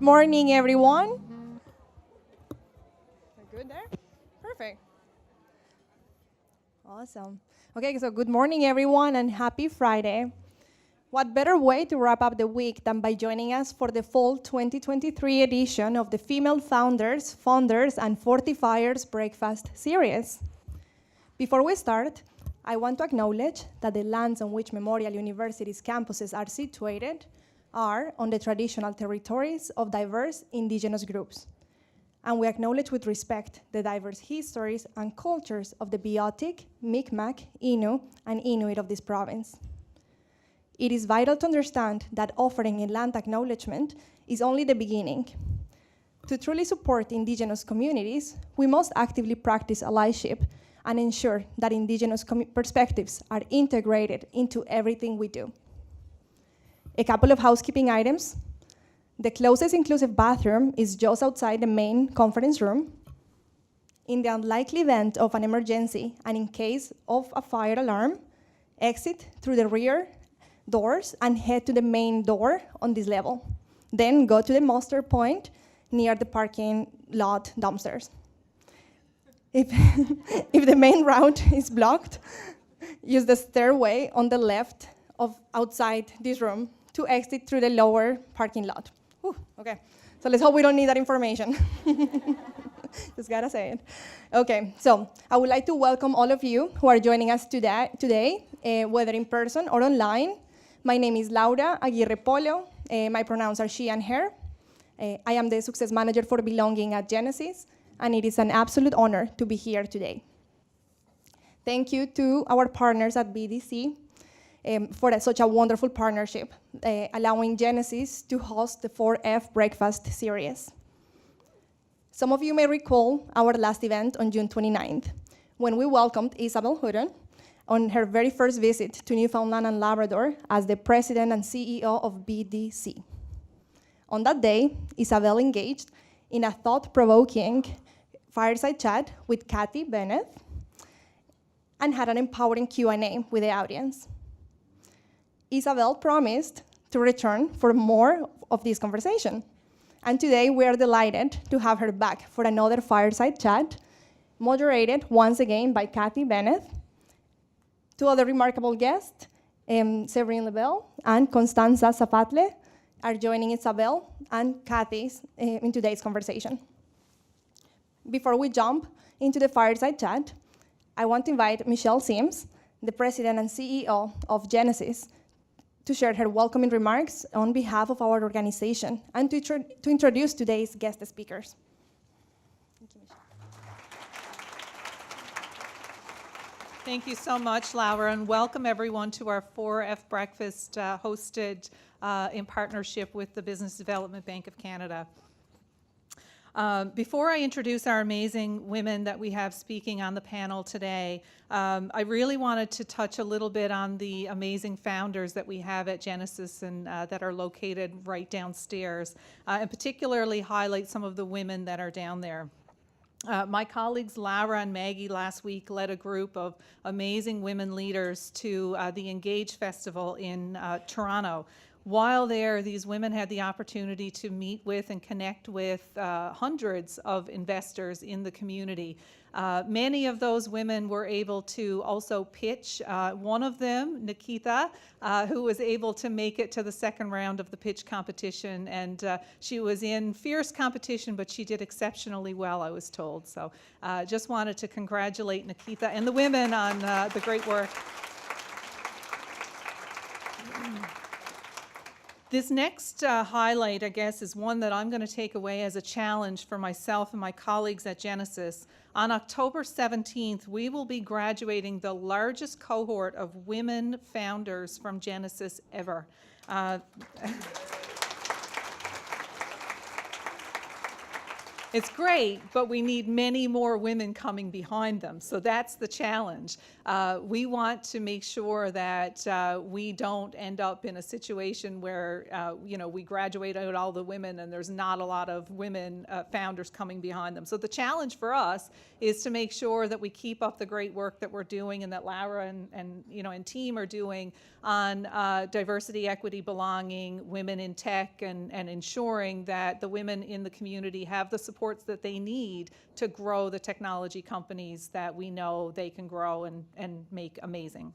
morning, everyone. We're good there? Perfect. Awesome. Okay, so good morning, everyone, and happy Friday. What better way to wrap up the week than by joining us for the fall 2023 edition of the Female Founders, and Fortifiers Breakfast Series. Before we start, I want to acknowledge that the lands on which Memorial University's campuses are situated are on the traditional territories of diverse indigenous groups. And we acknowledge with respect the diverse histories and cultures of the Beothuk, Mi'kmaq, Innu, and Inuit of this province. It is vital to understand that offering a land acknowledgement is only the beginning. To truly support indigenous communities, we must actively practice allyship and ensure that indigenous perspectives are integrated into everything we do. A couple of housekeeping items. The closest inclusive bathroom is just outside the main conference room. In the unlikely event of an emergency and in case of a fire alarm, exit through the rear doors and head to the main door on this level. Then go to the muster point near the parking lot dumpsters. If the main route is blocked, use the stairway on the left of outside this room to exit through the lower parking lot. Whew, okay, so let's hope we don't need that information. Just gotta say it. Okay, so I would like to welcome all of you who are joining us today, whether in person or online. My name is Laura Aguirre Polo. My pronouns are she and her. I am the Success Manager for Belonging at Genesis, and it is an absolute honor to be here today. Thank you to our partners at BDC for such a wonderful partnership, allowing Genesis to host the 4F Breakfast Series. Some of you may recall our last event on June 29th, when we welcomed Isabelle Hudon on her very first visit to Newfoundland and Labrador as the President and CEO of BDC. On that day, Isabelle engaged in a thought-provoking fireside chat with Cathy Bennett and had an empowering Q&A with the audience. Isabelle promised to return for more of this conversation. And today we are delighted to have her back for another fireside chat, moderated once again by Cathy Bennett. Two other remarkable guests, Sévrine Labelle and Constanza Safatle, are joining Isabelle and Cathy in today's conversation. Before we jump into the fireside chat, I want to invite Michelle Sims, the President and CEO of Genesis, to share her welcoming remarks on behalf of our organization and to introduce today's guest speakers. Thank you, Michelle. Thank you so much, Laura, and welcome everyone to our 4F Breakfast hosted in partnership with the Business Development Bank of Canada. Before I introduce our amazing women that we have speaking on the panel today, I really wanted to touch a little bit on the amazing founders that we have at Genesis and that are located right downstairs, and particularly highlight some of the women that are down there. My colleagues Laura and Maggie last week led a group of amazing women leaders to the Engage Festival in Toronto. While there, these women had the opportunity to meet with and connect with hundreds of investors in the community. Many of those women were able to also pitch. One of them, Nikita, who was able to make it to the second round of the pitch competition, and she was in fierce competition, but she did exceptionally well, I was told. So just wanted to congratulate Nikita and the women on the great work. This next highlight, I guess, is one that I'm going to take away as a challenge for myself and my colleagues at Genesis. On October 17th, we will be graduating the largest cohort of women founders from Genesis ever. It's great, but we need many more women coming behind them. So that's the challenge. We want to make sure that we don't end up in a situation where we graduate out all the women and there's not a lot of women founders coming behind them. So the challenge for us is to make sure that we keep up the great work that we're doing and that Laura and team are doing on diversity, equity, belonging, women in tech, and ensuring that the women in the community have the supports that they need to grow the technology companies that we know they can grow and make amazing.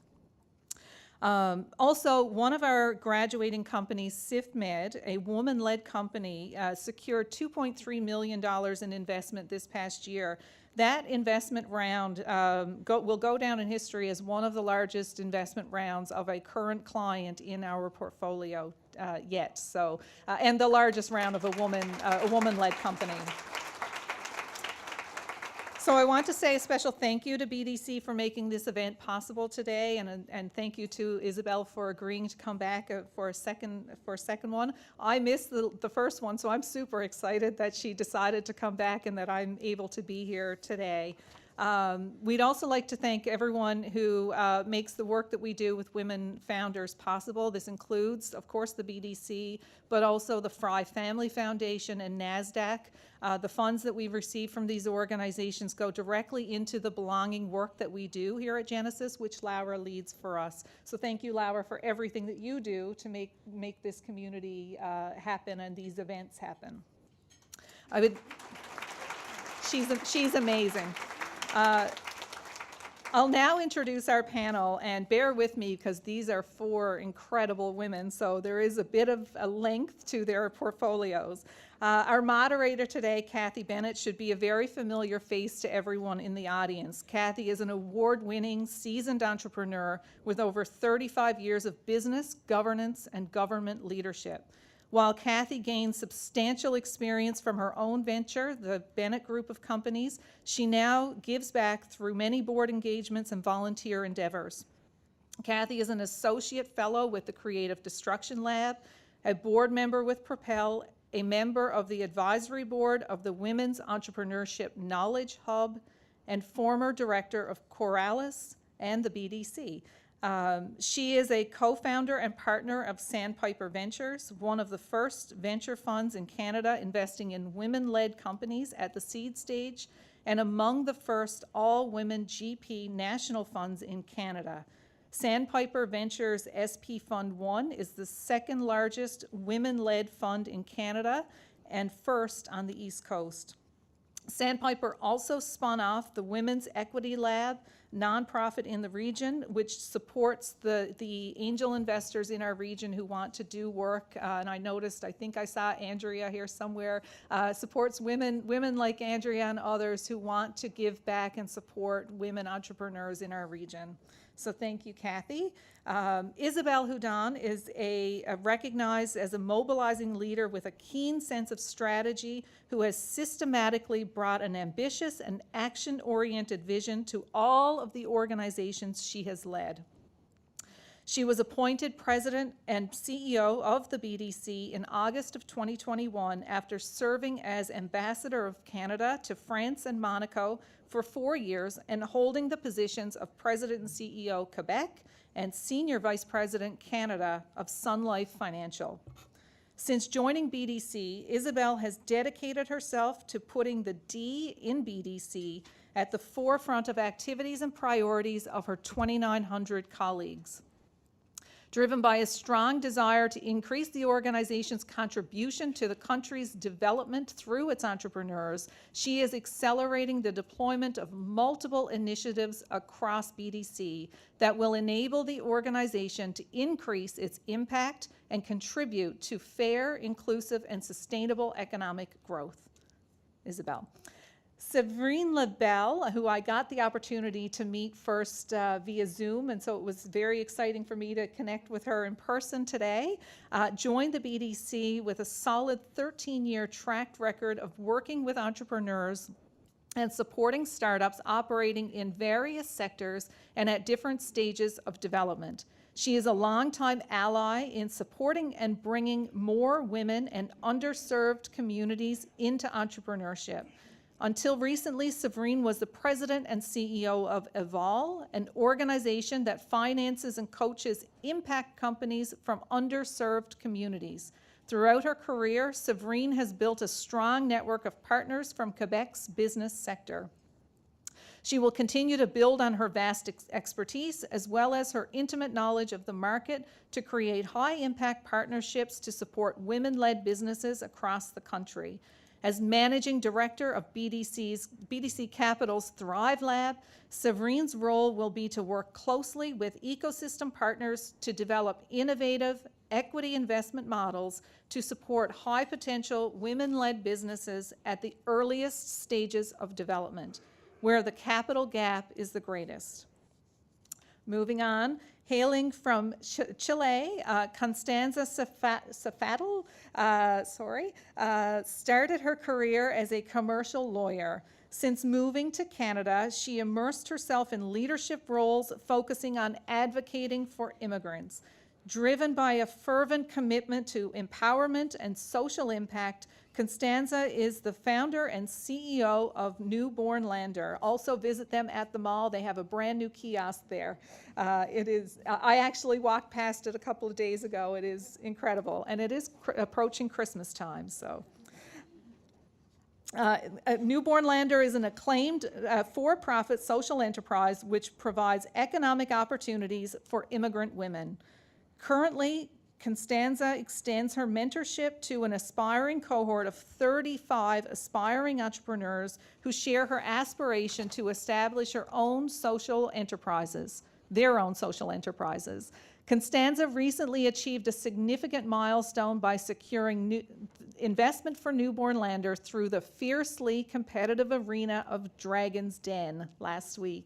Also, one of our graduating companies, SIFMed, a woman-led company, secured $2.3 million in investment this past year. That investment round will go down in history as one of the largest investment rounds of a current client in our portfolio yet. So, and the largest round of a woman-led company. So I want to say a special thank you to BDC for making this event possible today, and thank you to Isabelle for agreeing to come back for a second one. I missed the first one, so I'm super excited that she decided to come back and that I'm able to be here today. We'd also like to thank everyone who makes the work that we do with women founders possible. This includes, of course, the BDC, but also the Fry Family Foundation and NASDAQ. The funds that we receive from these organizations go directly into the belonging work that we do here at Genesis, which Laura leads for us. So thank you, Laura, for everything that you do to make this community happen and these events happen. She's amazing. I'll now introduce our panel, and bear with me because these are 4 incredible women, so there is a bit of a length to their portfolios. Our moderator today, Cathy Bennett, should be a very familiar face to everyone in the audience. Cathy is an award-winning, seasoned entrepreneur with over 35 years of business, governance, and government leadership. While Cathy gained substantial experience from her own venture, the Bennett Group of Companies, she now gives back through many board engagements and volunteer endeavors. Cathy is an associate fellow with the Creative Destruction Lab, a board member with Propel, a member of the advisory board of the Women's Entrepreneurship Knowledge Hub, and former director of Coralis and the BDC. She is a co-founder and partner of Sandpiper Ventures, one of the first venture funds in Canada investing in women-led companies at the seed stage, and among the first all-women GP national funds in Canada. Sandpiper Ventures SP Fund 1 is the second largest women-led fund in Canada and first on the East Coast. Sandpiper also spun off the Women's Equity Lab, nonprofit in the region, which supports the angel investors in our region who want to do work. And I think I saw Andrea here somewhere, supports women like Andrea and others who want to give back and support women entrepreneurs in our region. So thank you, Cathy. Isabelle Hudon is recognized as a mobilizing leader with a keen sense of strategy who has systematically brought an ambitious and action-oriented vision to all of the organizations she has led. She was appointed president and CEO of the BDC in August of 2021 after serving as ambassador of Canada to France and Monaco for 4 years and holding the positions of president and CEO Quebec and senior vice president Canada of Sun Life Financial. Since joining BDC, Isabelle has dedicated herself to putting the D in BDC at the forefront of activities and priorities of her 2,900 colleagues. Driven by a strong desire to increase the organization's contribution to the country's development through its entrepreneurs, she is accelerating the deployment of multiple initiatives across BDC that will enable the organization to increase its impact and contribute to fair, inclusive, and sustainable economic growth. Isabelle. Sévrine Labelle, who I got the opportunity to meet first via Zoom, and so it was very exciting for me to connect with her in person today, joined the BDC with a solid 13-year track record of working with entrepreneurs and supporting startups operating in various sectors and at different stages of development. She is a longtime ally in supporting and bringing more women and underserved communities into entrepreneurship. Until recently, Sévrine was the president and CEO of Evol, an organization that finances and coaches impact companies from underserved communities. Throughout her career, Sévrine has built a strong network of partners from Quebec's business sector. She will continue to build on her vast expertise as well as her intimate knowledge of the market to create high-impact partnerships to support women-led businesses across the country. As managing director of BDC Capital's Thrive Lab, Sévrine's role will be to work closely with ecosystem partners to develop innovative equity investment models to support high-potential women-led businesses at the earliest stages of development, where the capital gap is the greatest. Moving on, hailing from Chile, Constanza Safatle, started her career as a commercial lawyer. Since moving to Canada, she immersed herself in leadership roles focusing on advocating for immigrants. Driven by a fervent commitment to empowerment and social impact, Constanza is the founder and CEO of Newbornlander. Also visit them at the mall. They have a brand new kiosk there. I actually walked past it a couple of days ago. It is incredible, and it is approaching Christmas time, so. Newbornlander is an acclaimed for-profit social enterprise which provides economic opportunities for immigrant women. Currently, Constanza extends her mentorship to an aspiring cohort of 35 aspiring entrepreneurs who share her aspiration to establish their own social enterprises. Constanza recently achieved a significant milestone by securing investment for Newbornlander through the fiercely competitive arena of Dragon's Den last week.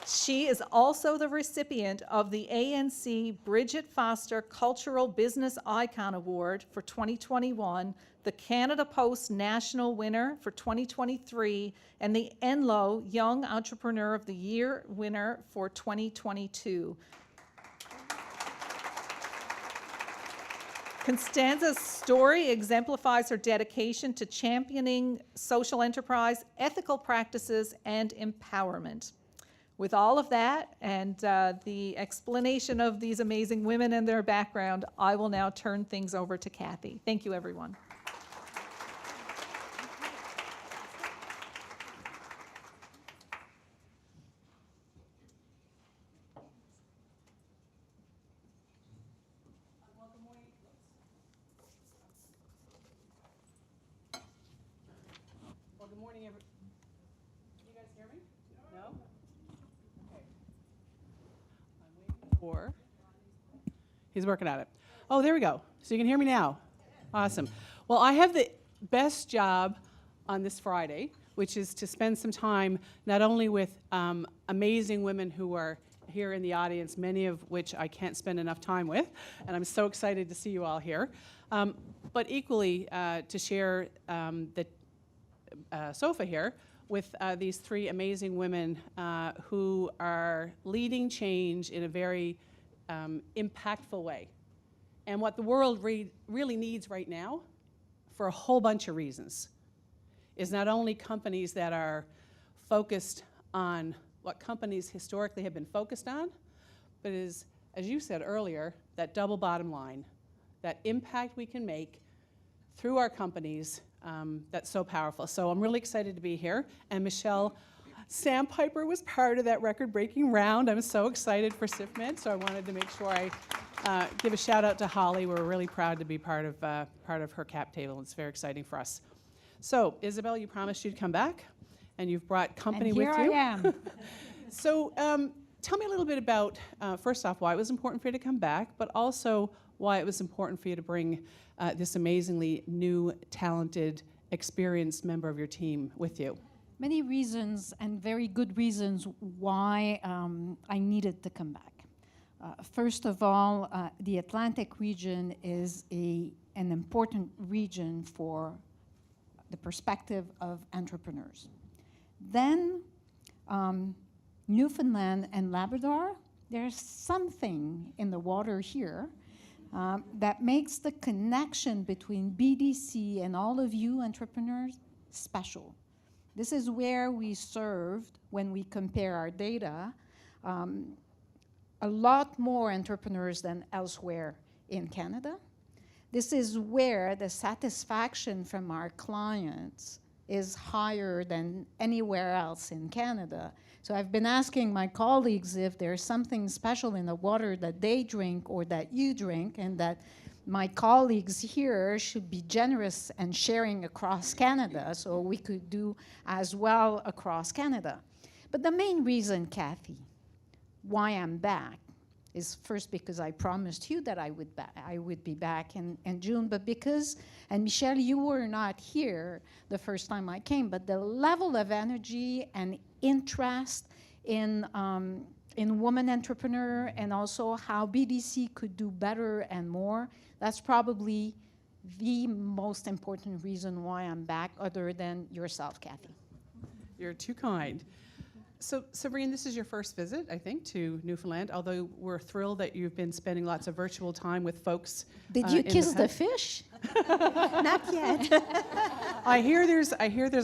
She is also the recipient of the ANC Bridget Foster Cultural Business Icon Award for 2021, the Canada Post National Winner for 2023, and the Enlo Young Entrepreneur of the Year winner for 2022. Constanza's story exemplifies her dedication to championing social enterprise, ethical practices, and empowerment. With all of that and the explanation of these amazing women and their background, I will now turn things over to Cathy. Thank you, everyone. Well, good morning, everyone. Can you guys hear me? No? Okay. I'm waiting for. He's working at it. Oh, there we go. So you can hear me now. Awesome. Well, I have the best job on this Friday, which is to spend some time not only with amazing women who are here in the audience, many of which I can't spend enough time with, and I'm so excited to see you all here, but equally to share the sofa here with these three amazing women who are leading change in a very impactful way. And what the world really needs right now, for a whole bunch of reasons, is not only companies that are focused on what companies historically have been focused on, but is, as you said earlier, that double bottom line, that impact we can make through our companies that's so powerful. So I'm really excited to be here. And Michelle, Sandpiper was part of that record-breaking round. I'm so excited for SIFMED, so I wanted to make sure I give a shout out to Holly. We're really proud to be part of her cap table. It's very exciting for us. So, Isabelle, you promised you'd come back, and you've brought company with you. And here I am. So, tell me a little bit about, first off, why it was important for you to come back, but also why it was important for you to bring this amazingly new, talented, experienced member of your team with you. Many reasons, and very good reasons, why I needed to come back. First of all, the Atlantic region is an important region for the perspective of entrepreneurs. Then, Newfoundland and Labrador, there's something in the water here that makes the connection between BDC and all of you entrepreneurs special. This is where we served, when we compare our data, a lot more entrepreneurs than elsewhere in Canada. This is where the satisfaction from our clients is higher than anywhere else in Canada. So I've been asking my colleagues if there's something special in the water that they drink or that you drink, and that my colleagues here should be generous and sharing across Canada so we could do as well across Canada. But the main reason, Cathy, why I'm back is first because I promised you that I would be back in June, but because, and Michelle, you were not here the first time I came, but the level of energy and interest in women entrepreneur, and also how BDC could do better and more, that's probably the most important reason why I'm back, other than yourself, Cathy. You're too kind. So, Sévrine, this is your first visit, I think, to Newfoundland, although we're thrilled that you've been spending lots of virtual time with folks. Did you kiss the fish? Not yet. I hear there's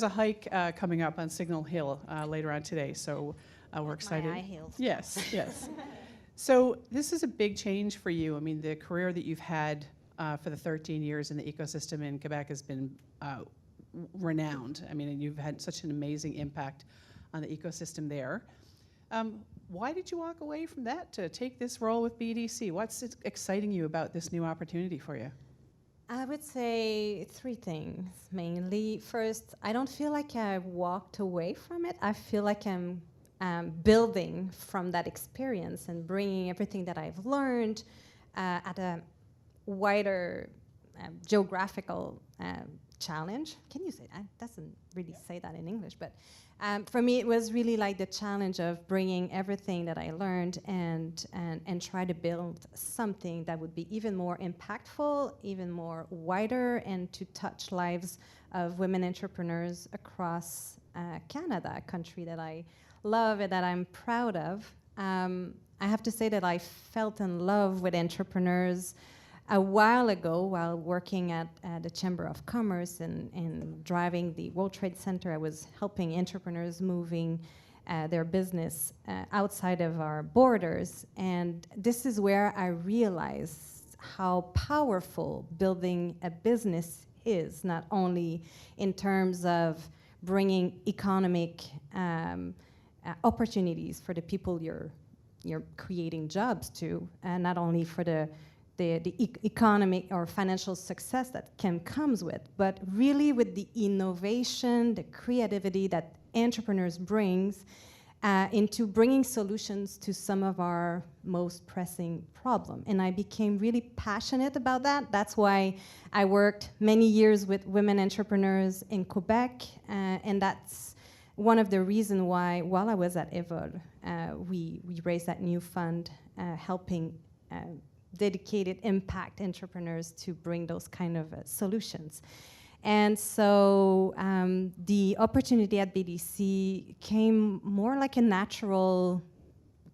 a hike coming up on Signal Hill later on today, so we're excited. My high heels. Yes, yes. So this is a big change for you. I mean, the career that you've had for the 13 years in the ecosystem in Quebec has been renowned. I mean, and you've had such an amazing impact on the ecosystem there. Why did you walk away from that to take this role with BDC? What's exciting you about this new opportunity for you? I would say three things mainly. First, I don't feel like I walked away from it. I feel like I'm building from that experience and bringing everything that I've learned at a wider geographical challenge. Can you say that? Doesn't really say that in English, but for me, it was really like the challenge of bringing everything that I learned and try to build something that would be even more impactful, even more wider, and to touch lives of women entrepreneurs across Canada, a country that I love and that I'm proud of. I have to say that I felt in love with entrepreneurs a while ago while working at the Chamber of Commerce and driving the World Trade Center. I was helping entrepreneurs moving their business outside of our borders. And this is where I realized how powerful building a business is, not only in terms of bringing economic opportunities for the people you're creating jobs to, and not only for the economic or financial success that comes with, but really with the innovation, the creativity that entrepreneurs brings into bringing solutions to some of our most pressing problems. And I became really passionate about that. That's why I worked many years with women entrepreneurs in Quebec, and that's one of the reasons why, while I was at Evol, we raised that new fund helping dedicated impact entrepreneurs to bring those kind of solutions. And so the opportunity at BDC came more like a natural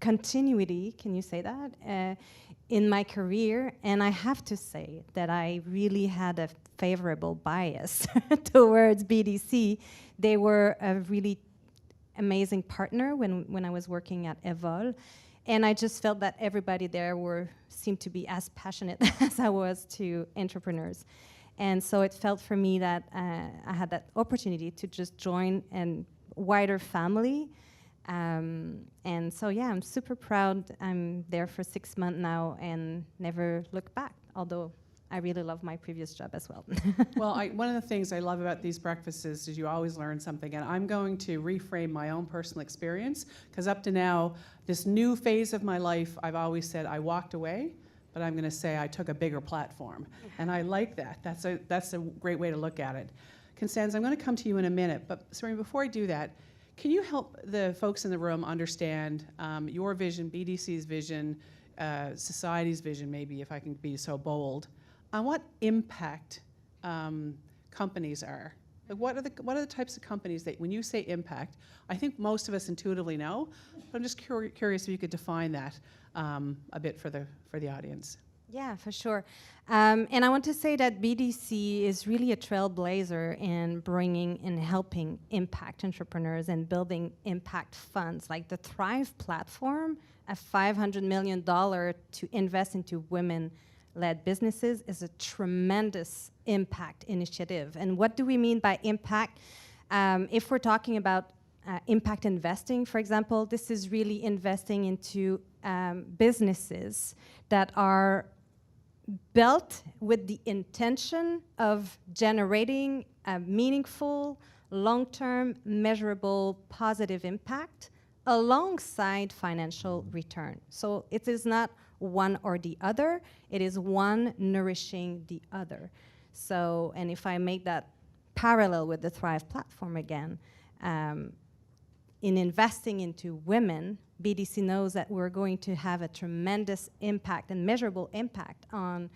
continuity, can you say that, in my career. And I have to say that I really had a favorable bias towards BDC. They were a really amazing partner when I was working at Evol. And I just felt that everybody there seemed to be as passionate as I was to entrepreneurs. And so it felt for me that I had that opportunity to just join a wider family. And so, yeah, I'm super proud. I'm there for 6 months now and never look back, although I really love my previous job as well. Well, one of the things I love about these breakfasts is you always learn something, and I'm going to reframe my own personal experience, because up to now, this new phase of my life, I've always said I walked away, but I'm going to say I took a bigger platform, and I like that. That's a great way to look at it. Constanza, I'm going to come to you in a minute, but Sévrine, before I do that, can you help the folks in the room understand your vision, BDC's vision, society's vision, maybe, if I can be so bold, on what impact companies are Like what are the types of companies that, when you say impact, I think most of us intuitively know, but I'm just curious if you could define that a bit for the audience. Yeah, for sure. And I want to say that BDC is really a trailblazer in bringing and helping impact entrepreneurs and building impact funds. Like the Thrive platform, a $500 million to invest into women-led businesses is a tremendous impact initiative. And what do we mean by impact? If we're talking about impact investing, for example, this is really investing into businesses that are built with the intention of generating a meaningful, long-term, measurable, positive impact alongside financial return. So it is not one or the other, it is one nourishing the other. So, and if I make that parallel with the Thrive platform again, in investing into women, BDC knows that we're going to have a tremendous impact and measurable impact on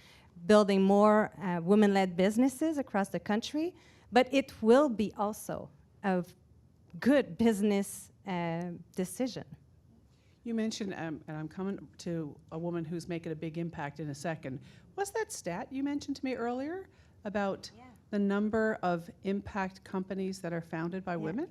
building more women-led businesses across the country, but it will be also a good business decision. You mentioned, and I'm coming to a woman who's making a big impact in a second. What's that stat you mentioned to me earlier about the number of impact companies that are founded by women?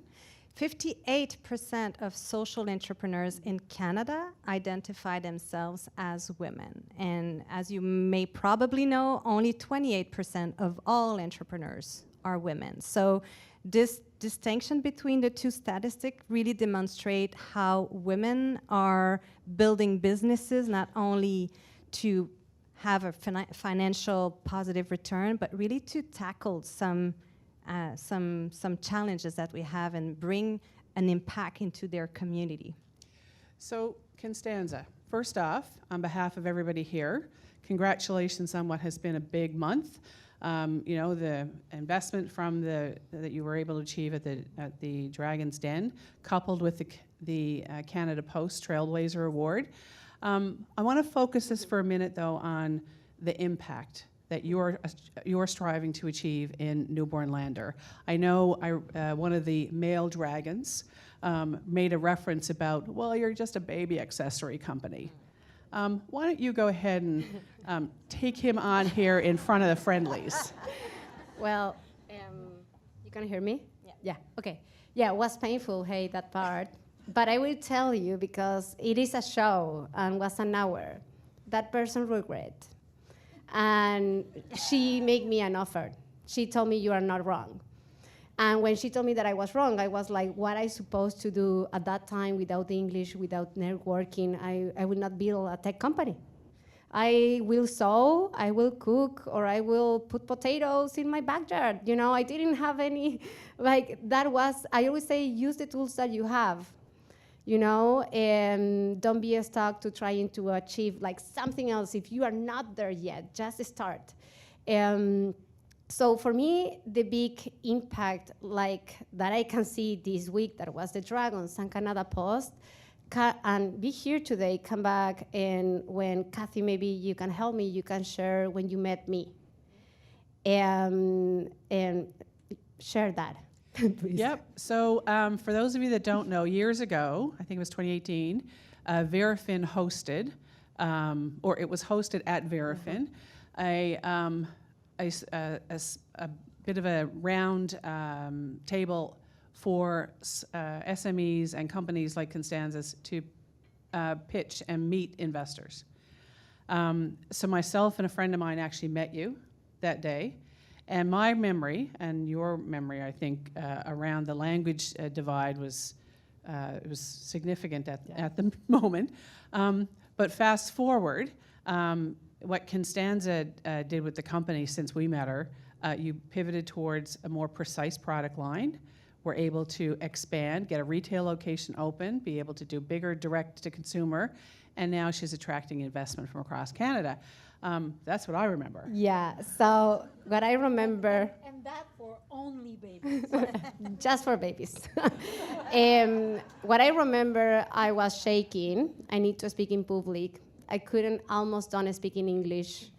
58% of social entrepreneurs in Canada identify themselves as women. And as you may probably know, only 28% of all entrepreneurs are women. So this distinction between the two statistics really demonstrate how women are building businesses not only to have a financial positive return, but really to tackle some challenges that we have and bring an impact into their community. So, Constanza, first off, on behalf of everybody here, congratulations on what has been a big month. You know, the investment from that you were able to achieve at the Dragon's Den, coupled with the Canada Post Trailblazer Award. I want to focus this for a minute, though, on the impact that you're striving to achieve in Newbornlander. I know one of the male dragons made a reference about, well, you're just a baby accessory company. Why don't you go ahead and take him on here in front of the friendlies? Well, you can hear me? Yeah, okay. Yeah, it was painful, hey, that part. But I will tell you, because it is a show and was an hour, that person regret. And she made me an offer. She told me, you are not wrong. And when she told me that I was wrong, I was like, what I supposed to do at that time without English, without networking, I would not build a tech company. I will sew, I will cook, or I will put potatoes in my backyard. You know, I didn't have any, like, that was, I always say, use the tools that you have. You know, and don't be stuck to trying to achieve like something else. If you are not there yet, just start. So for me, the big impact like that I can see this week, that was the Dragons and Canada Post, and be here today, come back, and when Cathy, maybe you can help me, you can share when you met me. And share that. Please. Yep. So for those of you that don't know, years ago, I think it was 2018, Verafin hosted, or it was hosted at Verafin, a bit of a round table for SMEs and companies like Constanza's to pitch and meet investors. So myself and a friend of mine actually met you that day. And my memory, and your memory, I think, around the language divide was it was significant at the moment. But fast forward, what Constanza did with the company since we met her, you pivoted towards a more precise product line. We're able to expand, get a retail location open, be able to do bigger direct-to-consumer, and now she's attracting investment from across Canada. That's what I remember. Yeah, so what I remember... And that for only babies. Just for babies. What I remember, I was shaking. I need to speak in public. I couldn't almost don't speak in English.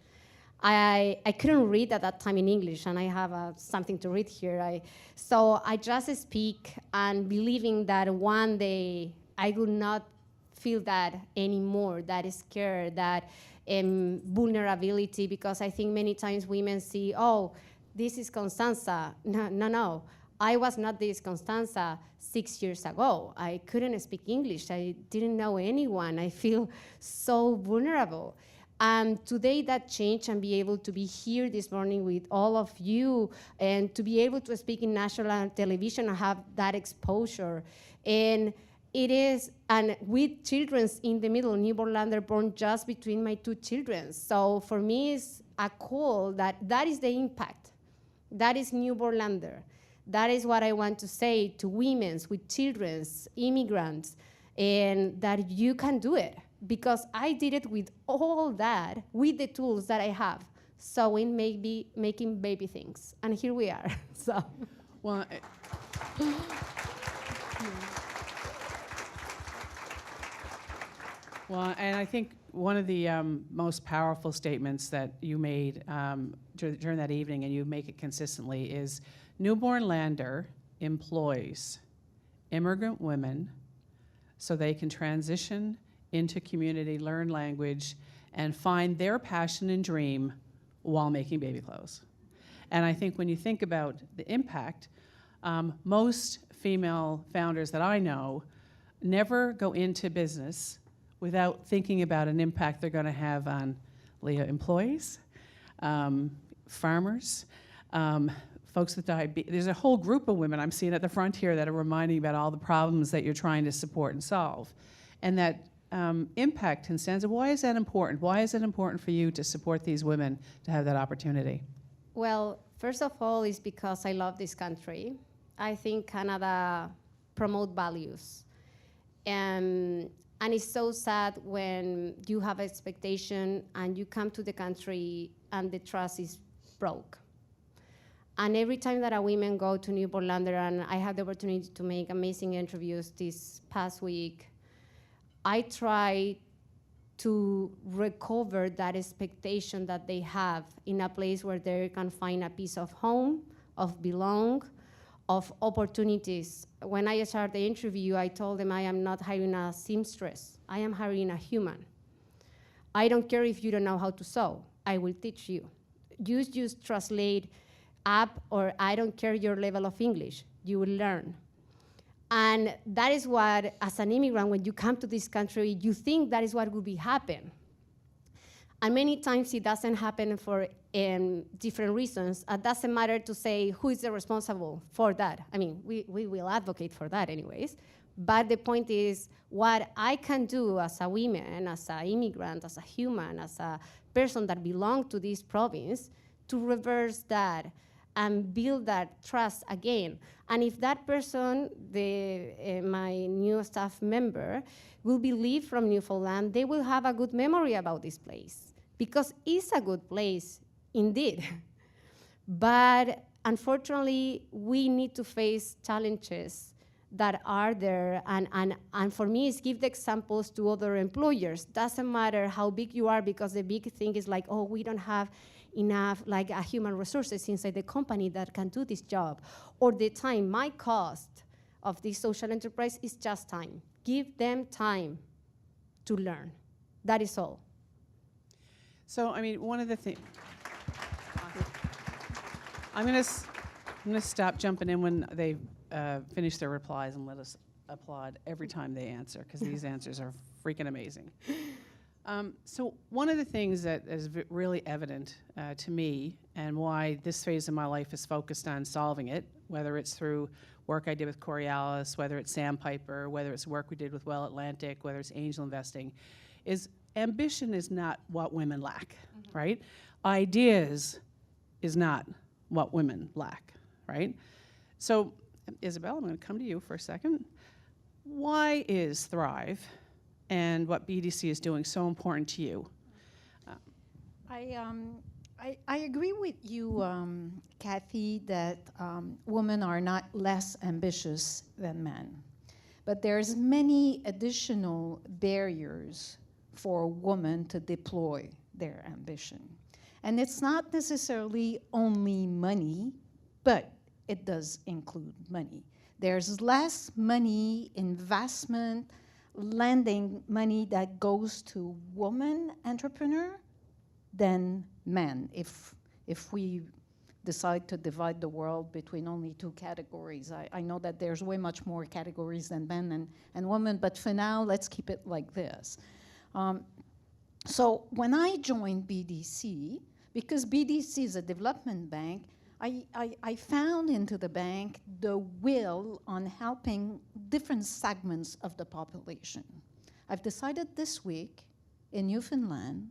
I couldn't read at that time in English, and I have something to read here. So I just speak and believing that one day I will not feel that anymore, that scared, that vulnerability, because I think many times women see, oh, this is Constanza. No. I was not this Constanza 6 years ago. I couldn't speak English. I didn't know anyone. I feel so vulnerable. Today that changed, and be able to be here this morning with all of you, and to be able to speak in national television and have that exposure. And it is, and with children in the middle, Newbornlander born just between my two children. So for me, it's a call that is the impact. That is Newbornlander. That is what I want to say to women with children, immigrants, and that you can do it. Because I did it with all that, with the tools that I have, sewing, maybe making baby things, and here we are. So, Well, and I think one of the most powerful statements that you made during that evening, and you make it consistently, is Newbornlander employs immigrant women so they can transition into community, learn language, and find their passion and dream while making baby clothes. And I think when you think about the impact, most female founders that I know never go into business without thinking about an impact they're going to have on employees, farmers, folks with diabetes. There's a whole group of women I'm seeing at the front here that are reminding about all the problems that you're trying to support and solve. And that impact, Constanza, why is that important? Why is it important for you to support these women to have that opportunity? well, first of all, it's because I love this country. I think Canada promotes values. And it's so sad when you have expectation and you come to the country and the trust is broke. And every time that a women go to Newbornlander, and I had the opportunity to make amazing interviews this past week, I try to recover that expectation that they have in a place where they can find a piece of home, of belong, of opportunities. When I started the interview, I told them I am not hiring a seamstress. I am hiring a human. I don't care if you don't know how to sew. I will teach you. You just translate up, or I don't care your level of English. You will learn. And that is what, as an immigrant, when you come to this country, you think that is what will be happen. And many times it doesn't happen for different reasons. It doesn't matter to say who is the responsible for that. I mean, we will advocate for that anyways. But the point is what I can do as a woman, as an immigrant, as a human, as a person that belongs to this province, to reverse that and build that trust again. And if that person, my new staff member, will be leave from Newfoundland, they will have a good memory about this place, because it's a good place indeed. But unfortunately, we need to face challenges that are there, and for me, it's give the examples to other employers. Doesn't matter how big you are, because the big thing is like, oh, we don't have enough like human resources inside the company that can do this job, or the time. My cost of this social enterprise is just time. Give them time to learn. That is all. So, I mean, one of the things, I'm gonna stop jumping in when they finish their replies and let us applaud every time they answer, because these answers are freaking amazing. So one of the things that is really evident to me, and why this phase of my life is focused on solving it, whether it's through work I did with Coriolis, whether it's Sandpiper, whether it's work we did with Well Atlantic, whether it's angel investing, is ambition is not what women lack, right? Ideas is not what women lack, right? So, Isabelle, I'm going to come to you for a second. Why is Thrive and what BDC is doing so important to you? I agree with you, Cathy, that women are not less ambitious than men. But there's many additional barriers for women to deploy their ambition. And it's not necessarily only money, but it does include money. There's less money, investment, lending money that goes to women entrepreneur than men. If we decide to divide the world between only two categories, I know that there's way much more categories than men and women, but for now, let's keep it like this. So when I joined BDC, because BDC is a development bank, I found into the bank the will on helping different segments of the population. I've decided this week in Newfoundland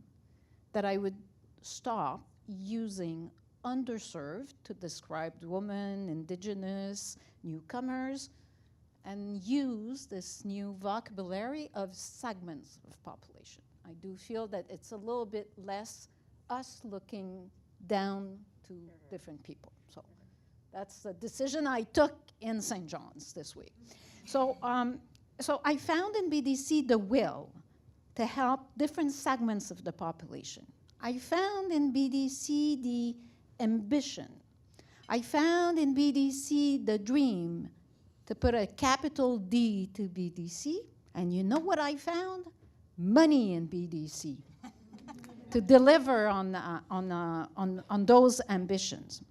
that I would stop using underserved to describe women, indigenous, newcomers, and use this new vocabulary of segments of population. I do feel that it's a little bit less us looking down to different people. So that's a decision I took in St. John's this week. So I found in BDC the will to help different segments of the population. I found in BDC the ambition. I found in BDC the dream to put a capital D to BDC. And you know what I found? Money in BDC to deliver on those ambitions.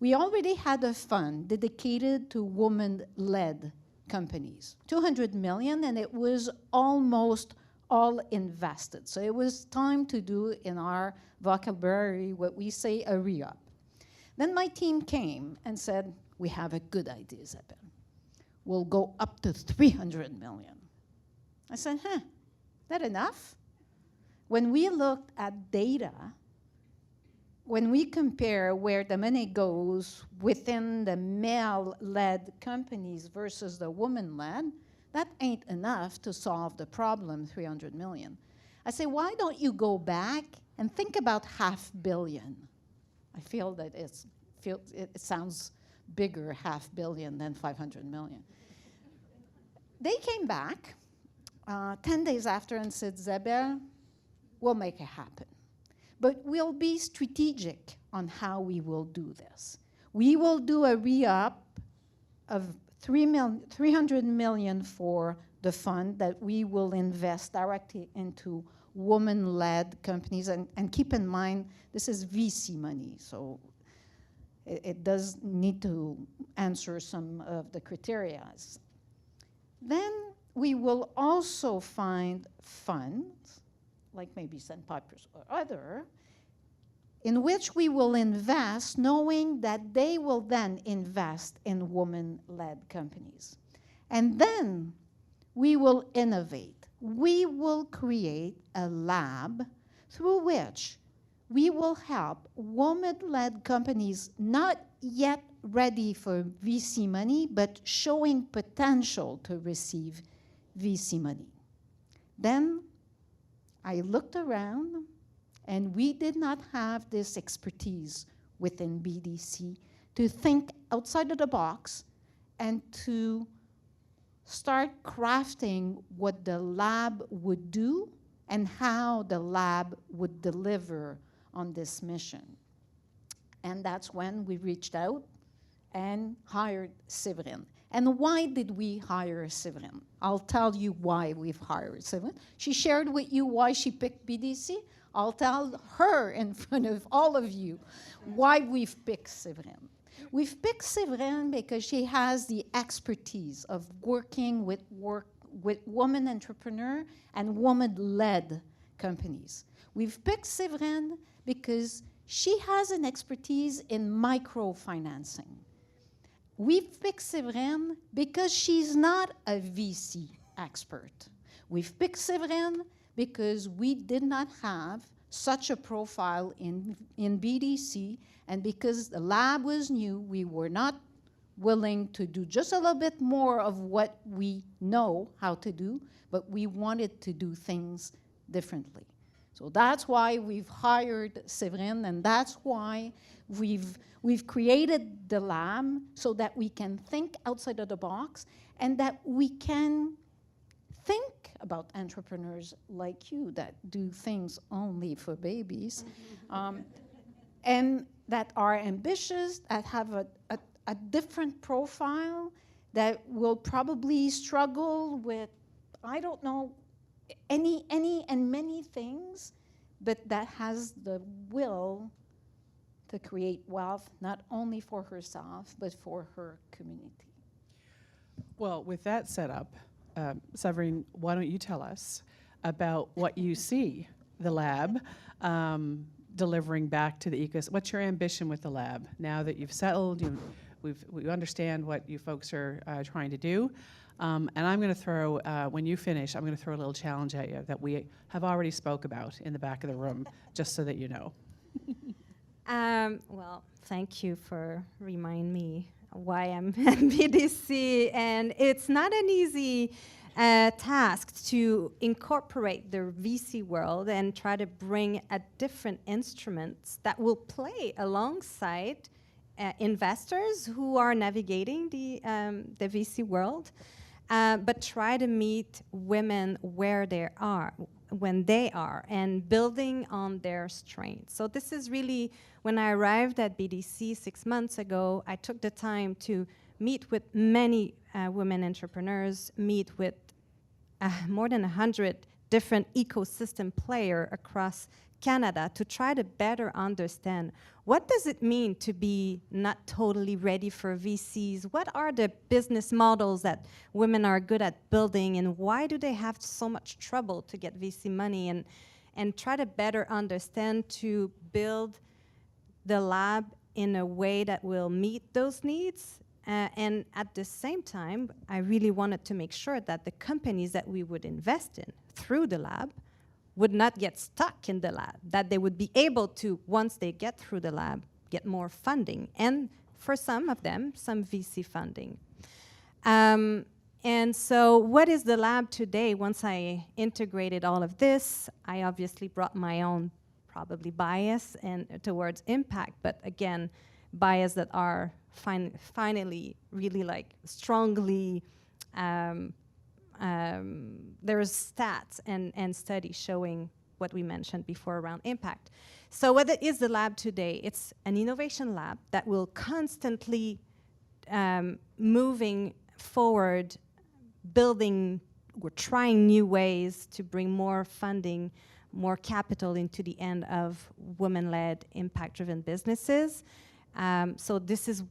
We already had a fund dedicated to women-led companies, 200 million, and it was almost all invested. So it was time to do in our vocabulary what we say a re-up. Then my team came and said, we have a good idea, Isabelle. We'll go up to 300 million. I said, that enough? When we looked at data, when we compare where the money goes within the male-led companies versus the woman-led, that ain't enough to solve the problem, 300 million. I say, why don't you go back and think about $500 million? I feel that it sounds bigger, $500 million, than 500 million. They came back 10 days after and said, Isabelle, we'll make it happen. But we'll be strategic on how we will do this. We will do a re-up of 300 million for the fund that we will invest directly into women-led companies. And keep in mind, this is VC money, so it does need to answer some of the criteria. Then we will also find funds, like maybe Sandpipers or other, in which we will invest knowing that they will then invest in women-led companies. And then we will innovate. We will create a lab through which we will help women-led companies not yet ready for VC money, but showing potential to receive VC money. Then I looked around, and we did not have this expertise within BDC to think outside of the box and to start crafting what the lab would do and how the lab would deliver on this mission. And that's when we reached out and hired Sévrine. And why did we hire Sévrine? I'll tell you why we've hired Sévrine. She shared with you why she picked BDC. I'll tell her in front of all of you why we've picked Sévrine. We've picked Sévrine because she has the expertise of working with women entrepreneurs and woman-led companies. We've picked Sévrine because she has an expertise in microfinancing. We've picked Sévrine because she's not a VC expert. We've picked Sévrine because we did not have such a profile in BDC, and because the lab was new, we were not willing to do just a little bit more of what we know how to do, but we wanted to do things differently. So that's why we've hired Sévrine, and that's why we've created the lab so that we can think outside of the box and that we can think about entrepreneurs like you that do things only for babies. and that are ambitious, that have a different profile, that will probably struggle with, I don't know, any and many things, but that has the will to create wealth, not only for herself, but for her community. Well, with that set up, Sévrine, why don't you tell us about what you see the lab delivering back to the ecosystem? What's your ambition with the lab now that you've settled? We understand what you folks are trying to do. And I'm going to throw, when you finish, I'm going to throw a little challenge at you that we have already spoke about in the back of the room, just so that you know. Well, thank you for reminding me why I'm at BDC. And it's not an easy task to incorporate the VC world and try to bring a different instruments that will play alongside investors who are navigating the VC world, but try to meet women where they are, when they are, and building on their strengths. So this is really, when I arrived at BDC 6 months ago, I took the time to meet with many women entrepreneurs, meet with more than 100 different ecosystem players across Canada to try to better understand what does it mean to be not totally ready for VCs? What are the business models that women are good at building, and why do they have so much trouble to get VC money? And try to better understand to build the lab in a way that will meet those needs. And at the same time, I really wanted to make sure that the companies that we would invest in through the lab would not get stuck in the lab, that they would be able to, once they get through the lab, get more funding, and for some of them, some VC funding. And so what is the lab today? Once I integrated all of this, I obviously brought my own probably bias and towards impact, but again, bias that are finally really like strongly there's stats and studies showing what we mentioned before around impact. So what is the lab today? It's an innovation lab that will constantly moving forward, building, we're trying new ways to bring more funding, more capital into the end of women-led, impact-driven businesses. So this is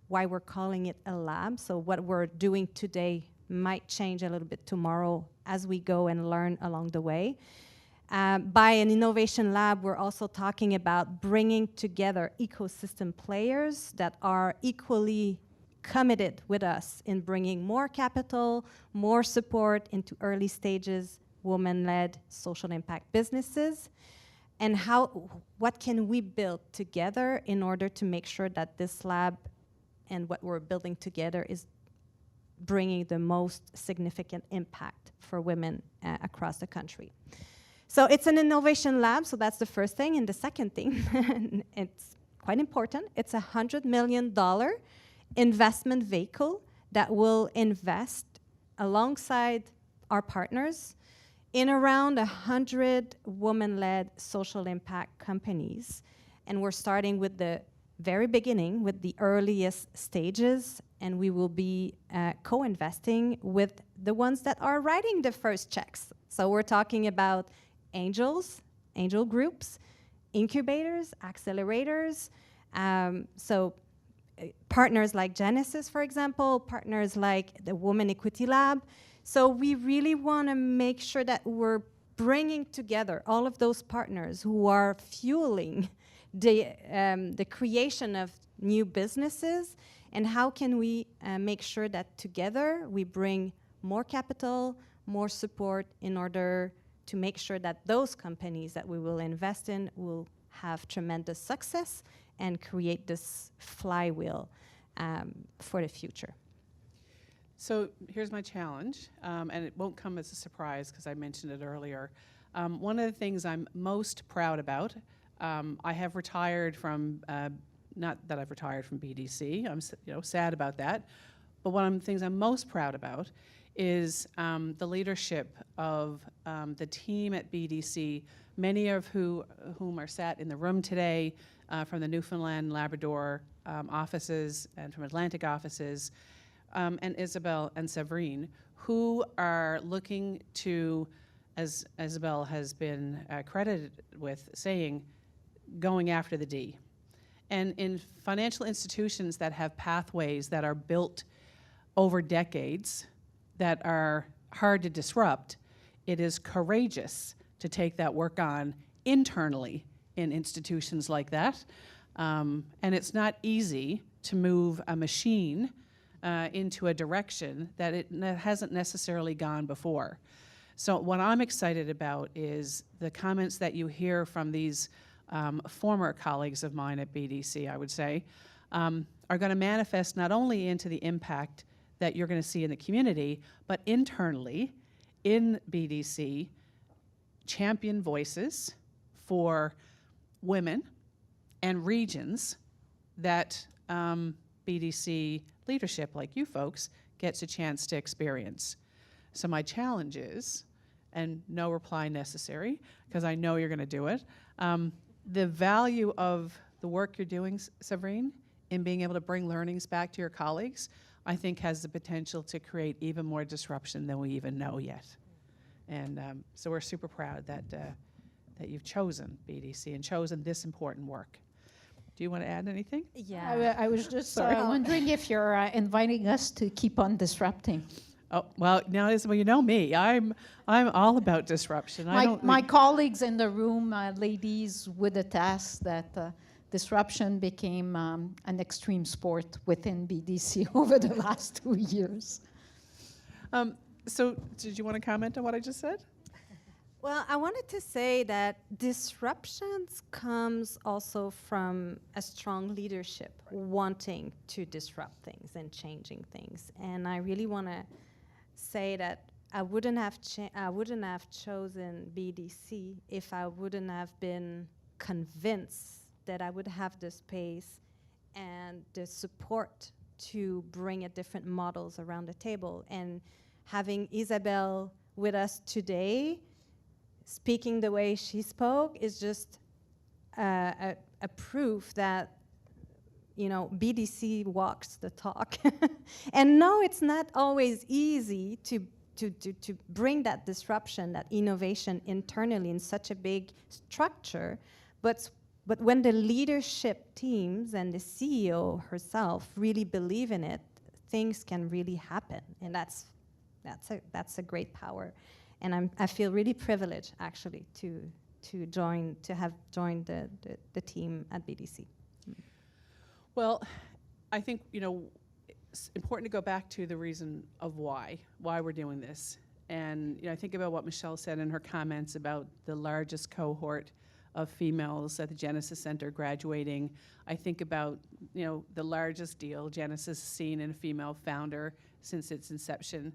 why we're calling it a lab. So what we're doing today might change a little bit tomorrow as we go and learn along the way. By an innovation lab, we're also talking about bringing together ecosystem players that are equally committed with us in bringing more capital, more support into early stages, women-led social impact businesses. And what can we build together in order to make sure that this lab and what we're building together is bringing the most significant impact for women across the country. So it's an innovation lab, so that's the first thing. And the second thing, it's quite important, it's a $100 million investment vehicle that will invest alongside our partners in around 100 women-led social impact companies. And we're starting with the very beginning, with the earliest stages, and we will be co-investing with the ones that are writing the first checks. So we're talking about angels, angel groups, incubators, accelerators, partners like Genesis, for example, partners like the Women Equity Lab. So we really want to make sure that we're bringing together all of those partners who are fueling the creation of new businesses, and how can we make sure that together we bring more capital, more support in order to make sure that those companies that we will invest in will have tremendous success and create this flywheel for the future. So here's my challenge, and it won't come as a surprise because I mentioned it earlier. One of the things I'm most proud about, I have retired from, not that I've retired from BDC, I'm sad about that, but one of the things I'm most proud about is the leadership of the team at BDC, many of whom are sat in the room today from the Newfoundland, Labrador offices and from Atlantic offices, and Isabelle and Sévrine, who are looking to, as Isabelle has been credited with saying, going after the D. And in financial institutions that have pathways that are built over decades, that are hard to disrupt, it is courageous to take that work on internally in institutions like that. And it's not easy to move a machine into a direction that it hasn't necessarily gone before. So what I'm excited about is the comments that you hear from these former colleagues of mine at BDC, I would say, are going to manifest not only into the impact that you're going to see in the community, but internally in BDC, champion voices for women and regions that BDC leadership, like you folks, gets a chance to experience. So my challenge is, and no reply necessary, because I know you're going to do it, the value of the work you're doing, Sévrine, in being able to bring learnings back to your colleagues, I think has the potential to create even more disruption than we even know yet. And so we're super proud that you've chosen BDC and chosen this important work. Do you want to add anything? Yeah. I was just Sorry. wondering if you're inviting us to keep on disrupting. Oh, well, now, Isabel, you know me. I'm all about disruption. My colleagues in the room, ladies, would attest that disruption became an extreme sport within BDC over the last 2 years. So did you want to comment on what I just said? Well, I wanted to say that disruptions comes also from a strong leadership wanting to disrupt things and changing things. And I really want to say that I wouldn't have chosen BDC if I wouldn't have been convinced that I would have the space and the support to bring a different models around the table. And having Isabelle with us today, speaking the way she spoke, is just a proof that, you know, BDC walks the talk. And no, it's not always easy to bring that disruption, that innovation internally in such a big structure. But when the leadership teams and the CEO herself really believe in it, things can really happen. And that's a great power. And I feel really privileged, actually, to have joined the team at BDC. Well, I think, you know, it's important to go back to the reason of why we're doing this. And, you know, I think about what Michelle said in her comments about the largest cohort of females at the Genesis Center graduating. I think about, you know, the largest deal Genesis has seen in a female founder since its inception.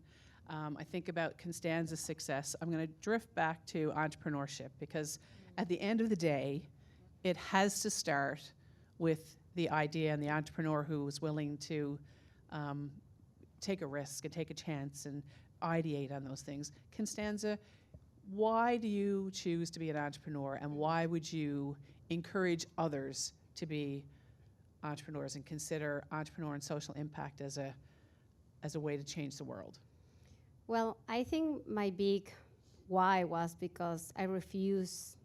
I think about Constanza's success. I'm going to drift back to entrepreneurship because at the end of the day, it has to start with the idea and the entrepreneur who is willing to take a risk and take a chance and ideate on those things. Constanza, why do you choose to be an entrepreneur, and why would you encourage others to be entrepreneurs and consider entrepreneur and social impact as a way to change the world? Well, I think my big why was because I refuse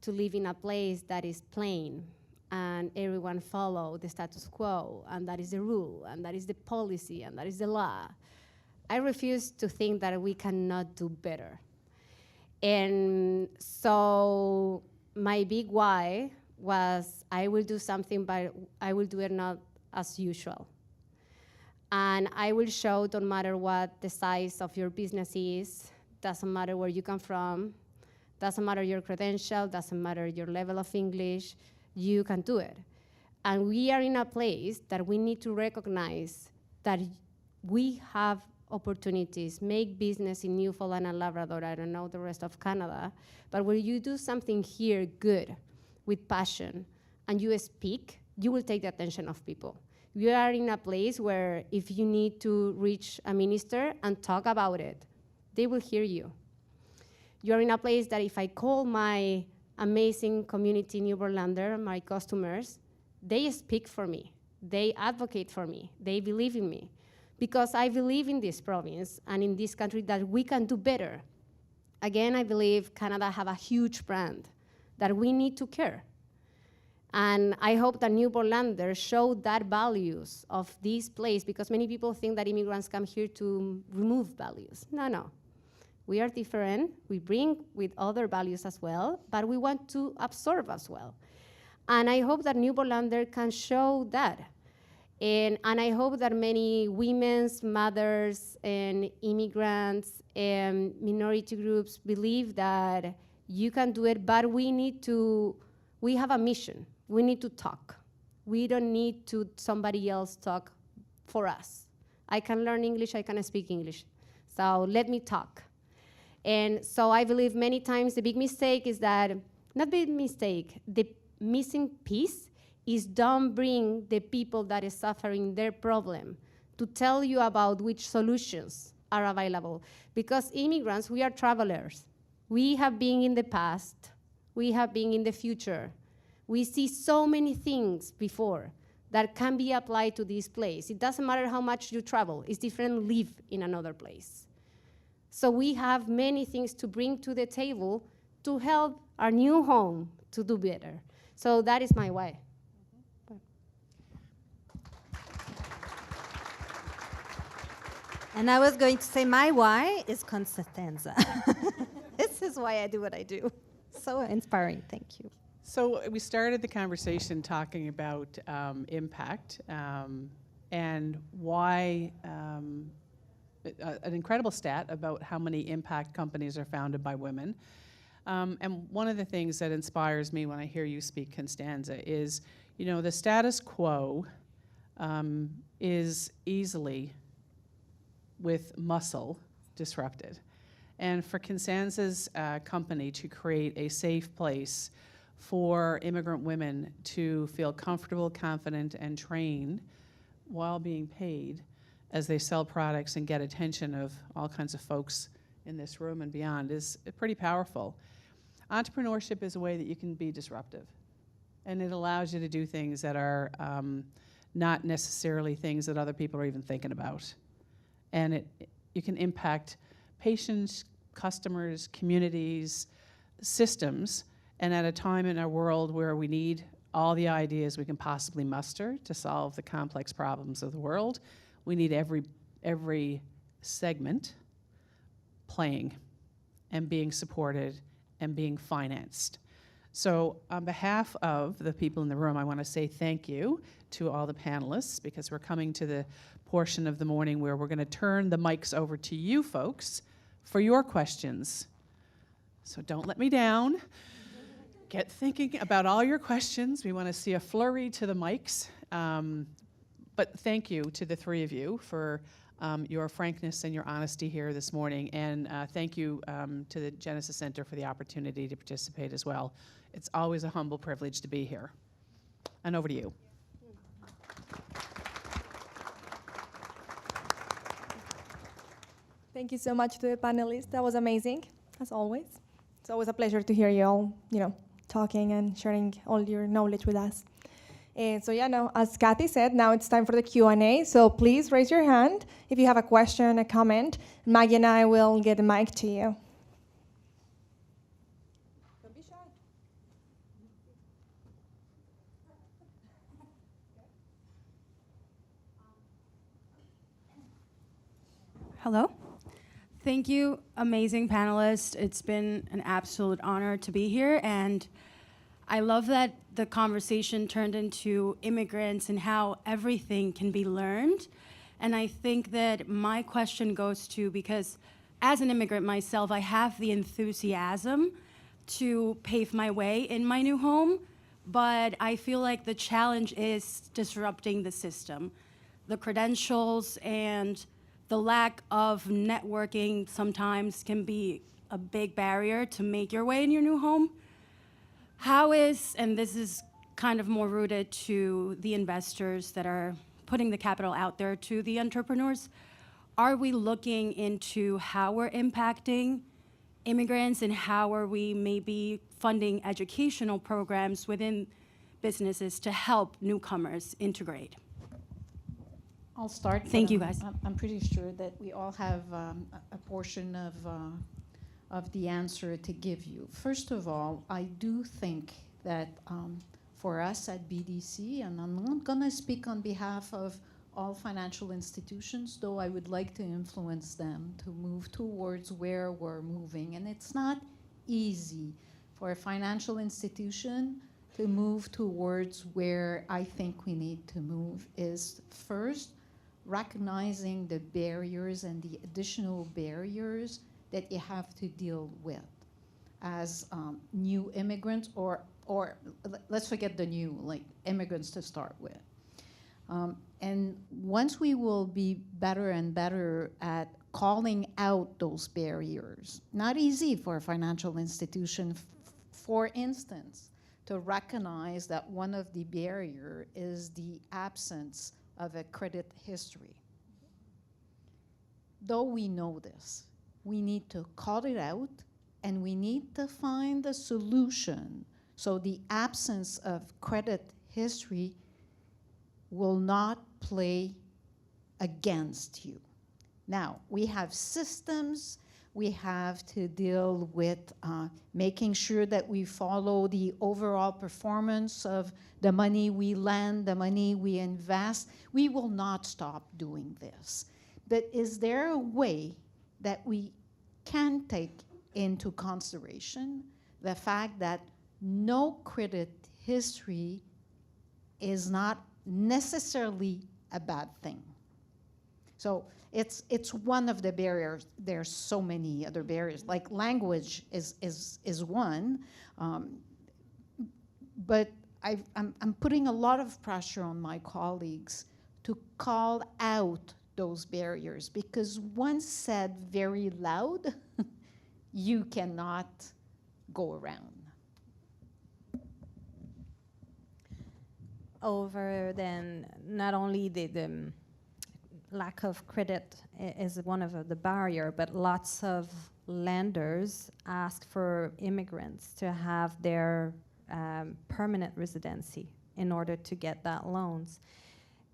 to live in a place that is plain and everyone follow the status quo, and that is the rule, and that is the policy, and that is the law. I refuse to think that we cannot do better. And so my big why was I will do something, but I will do it not as usual. And I will show, don't matter what the size of your business is, doesn't matter where you come from, doesn't matter your credential, doesn't matter your level of English, you can do it. And we are in a place that we need to recognize that we have opportunities, make business in Newfoundland and Labrador, I don't know the rest of Canada, but when you do something here good, with passion, and you speak, you will take the attention of people. You are in a place where if you need to reach a minister and talk about it, they will hear you. You're in a place that if I call my amazing community Newbornlander, my customers, they speak for me. They advocate for me. They believe in me. Because I believe in this province and in this country that we can do better. Again, I believe Canada have a huge brand that we need to care. And I hope that Newbornlander show that values of this place, because many people think that immigrants come here to remove values. No, no. We are different. We bring with other values as well, but we want to absorb as well. And I hope that Newbornlander can show that. And I hope that many women's, mothers, and immigrants and minority groups believe that you can do it, but we have a mission. We need to talk. We don't need to somebody else talk for us. I can learn English, I can speak English. So let me talk. And so I believe many times the big mistake is that, not big mistake, the missing piece is don't bring the people that is suffering their problem to tell you about which solutions are available. Because immigrants, we are travelers. We have been in the past, we have been in the future. We see so many things before that can be applied to this place. It doesn't matter how much you travel, it's different live in another place. So we have many things to bring to the table to help our new home to do better. So that is my why. And I was going to say my why is Constanza. This is why I do what I do. So inspiring, thank you. So we started the conversation talking about impact and why an incredible stat about how many impact companies are founded by women. And one of the things that inspires me when I hear you speak, Constanza, is, the status quo is easily, with muscle, disrupted. And for Constanza's company to create a safe place for immigrant women to feel comfortable, confident, and trained while being paid as they sell products and get attention of all kinds of folks in this room and beyond is pretty powerful. Entrepreneurship is a way that you can be disruptive, and it allows you to do things that are not necessarily things that other people are even thinking about. And you can impact patients, customers, communities, systems, and at a time in our world where we need all the ideas we can possibly muster to solve the complex problems of the world, we need every segment playing and being supported and being financed. So on behalf of the people in the room, I want to say thank you to all the panelists, because we're coming to the portion of the morning where we're going to turn the mics over to you folks for your questions. So don't let me down. Get thinking about all your questions. We want to see a flurry to the mics. But thank you to the three of you for your frankness and your honesty here this morning. And thank you to the Genesis Center for the opportunity to participate as well. It's always a humble privilege to be here. And over to you. Thank you so much to the panelists. That was amazing, as always. It's always a pleasure to hear you all, talking and sharing all your knowledge with us. So now, as Cathy said, now it's time for the Q&A. So please raise your hand if you have a question, a comment. Maggie and I will get the mic to you. Don't be shy. Hello. Thank you, amazing panelists. It's been an absolute honor to be here, and I love that the conversation turned into immigrants and how everything can be learned. And I think that my question goes to, because as an immigrant myself, I have the enthusiasm to pave my way in my new home, but I feel like the challenge is disrupting the system. The credentials and the lack of networking sometimes can be a big barrier to make your way in your new home. How is, and this is kind of more rooted to the investors that are putting the capital out there to the entrepreneurs, are we looking into how we're impacting immigrants and how are we maybe funding educational programs within businesses to help newcomers integrate? I'll start. but Thank you, I'm- guys. I'm pretty sure that we all have a portion of the answer to give you. First of all, I do think that for us at BDC, and I'm not going to speak on behalf of all financial institutions, though I would like to influence them to move towards where we're moving. And it's not easy for a financial institution to move towards where I think we need to move is first recognizing the barriers and the additional barriers that you have to deal with as new immigrants or let's forget the new, like immigrants to start with. And once we will be better and better at calling out those barriers, not easy for a financial institution, for instance, to recognize that one of the barrier is the absence of a credit history. Though we know this, we need to call it out and we need to find a solution so the absence of credit history will not play against you. Now, we have systems, we have to deal with making sure that we follow the overall performance of the money we lend, the money we invest. We will not stop doing this. But is there a way that we can take into consideration the fact that no credit history is not necessarily a bad thing? So it's one of the barriers. There's so many other barriers. Like language is one, but I'm putting a lot of pressure on my colleagues to call out those barriers because once said very loud, you cannot go around. Over then, not only the lack of credit is one of the barrier, but lots of lenders ask for immigrants to have their permanent residency in order to get that loans.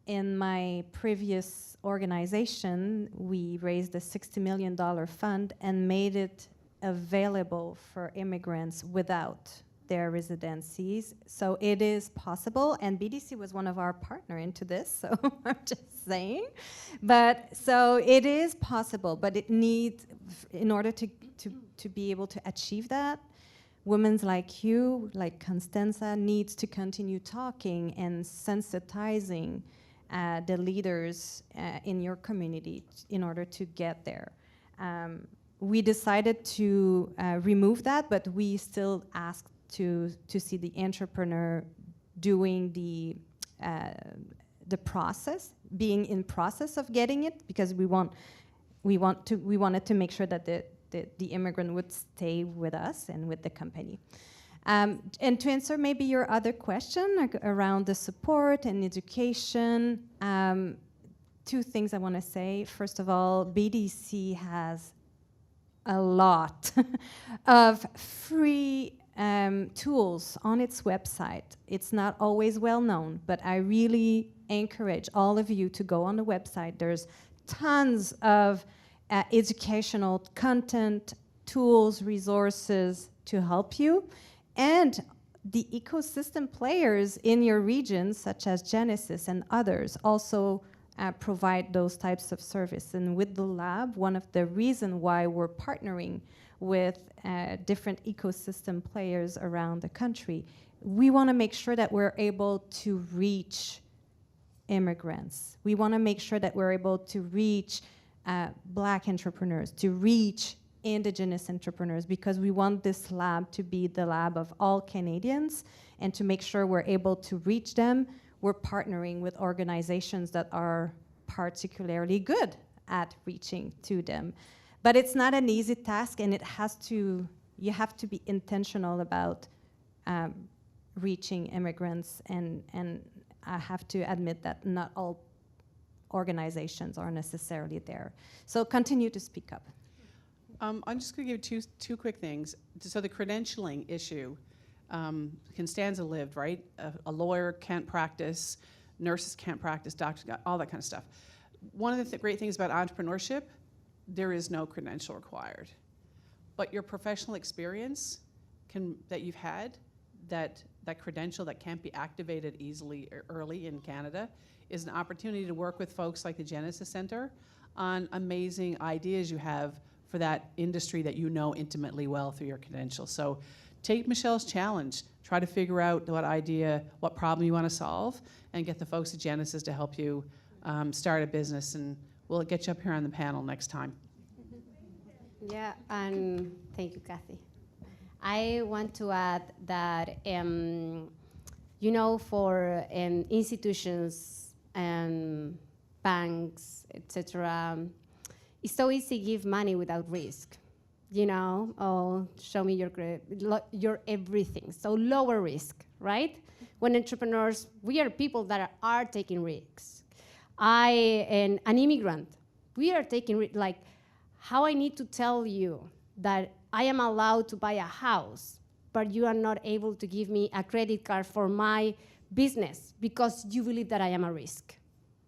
In my previous organization, we raised a $60 million fund and made it available for immigrants without their residencies. So it is possible, and BDC was one of our partner into this, so I'm just saying. But so it is possible, but it needs, in order to be able to achieve that, women like you, like Constanza, needs to continue talking and sensitizing the leaders in your community in order to get there. We decided to remove that, but we still ask to see the entrepreneur doing the process, being in process of getting it, because we wanted to make sure that the immigrant would stay with us and with the company. And to answer maybe your other question around the support and education, two things I want to say. First of all, BDC has a lot of free tools on its website. It's not always well known, but I really encourage all of you to go on the website. There's tons of educational content, tools, resources to help you. And the ecosystem players in your region, such as Genesis and others, also provide those types of service. And with the lab, one of the reasons why we're partnering with different ecosystem players around the country, we want to make sure that we're able to reach immigrants. We want to make sure that we're able to reach Black entrepreneurs, to reach Indigenous entrepreneurs, because we want this lab to be the lab of all Canadians, and to make sure we're able to reach them, we're partnering with organizations that are particularly good at reaching to them. But it's not an easy task, and you have to be intentional about reaching immigrants, and I have to admit that not all organizations are necessarily there. So continue to speak up. I'm just going to give two quick things. So the credentialing issue, Constanza lived, right? A lawyer can't practice, nurses can't practice, doctors, all that kind of stuff. One of the great things about entrepreneurship, there is no credential required. But your professional experience that you've had, that credential that can't be activated easily or early in Canada, is an opportunity to work with folks like the Genesis Center on amazing ideas you have for that industry that you know intimately well through your credentials. So take Michelle's challenge. Try to figure out what problem you want to solve, and get the folks at Genesis to help you start a business, and we'll get you up here on the panel next time. Yeah, and thank you, Cathy. I want to add that, for institutions and banks, etc., it's so easy to give money without risk. Show me your everything. So lower risk, right? When entrepreneurs, we are people that are taking risks. An immigrant, we are taking risks. Like, how I need to tell you that I am allowed to buy a house, but you are not able to give me a credit card for my business because you believe that I am a risk.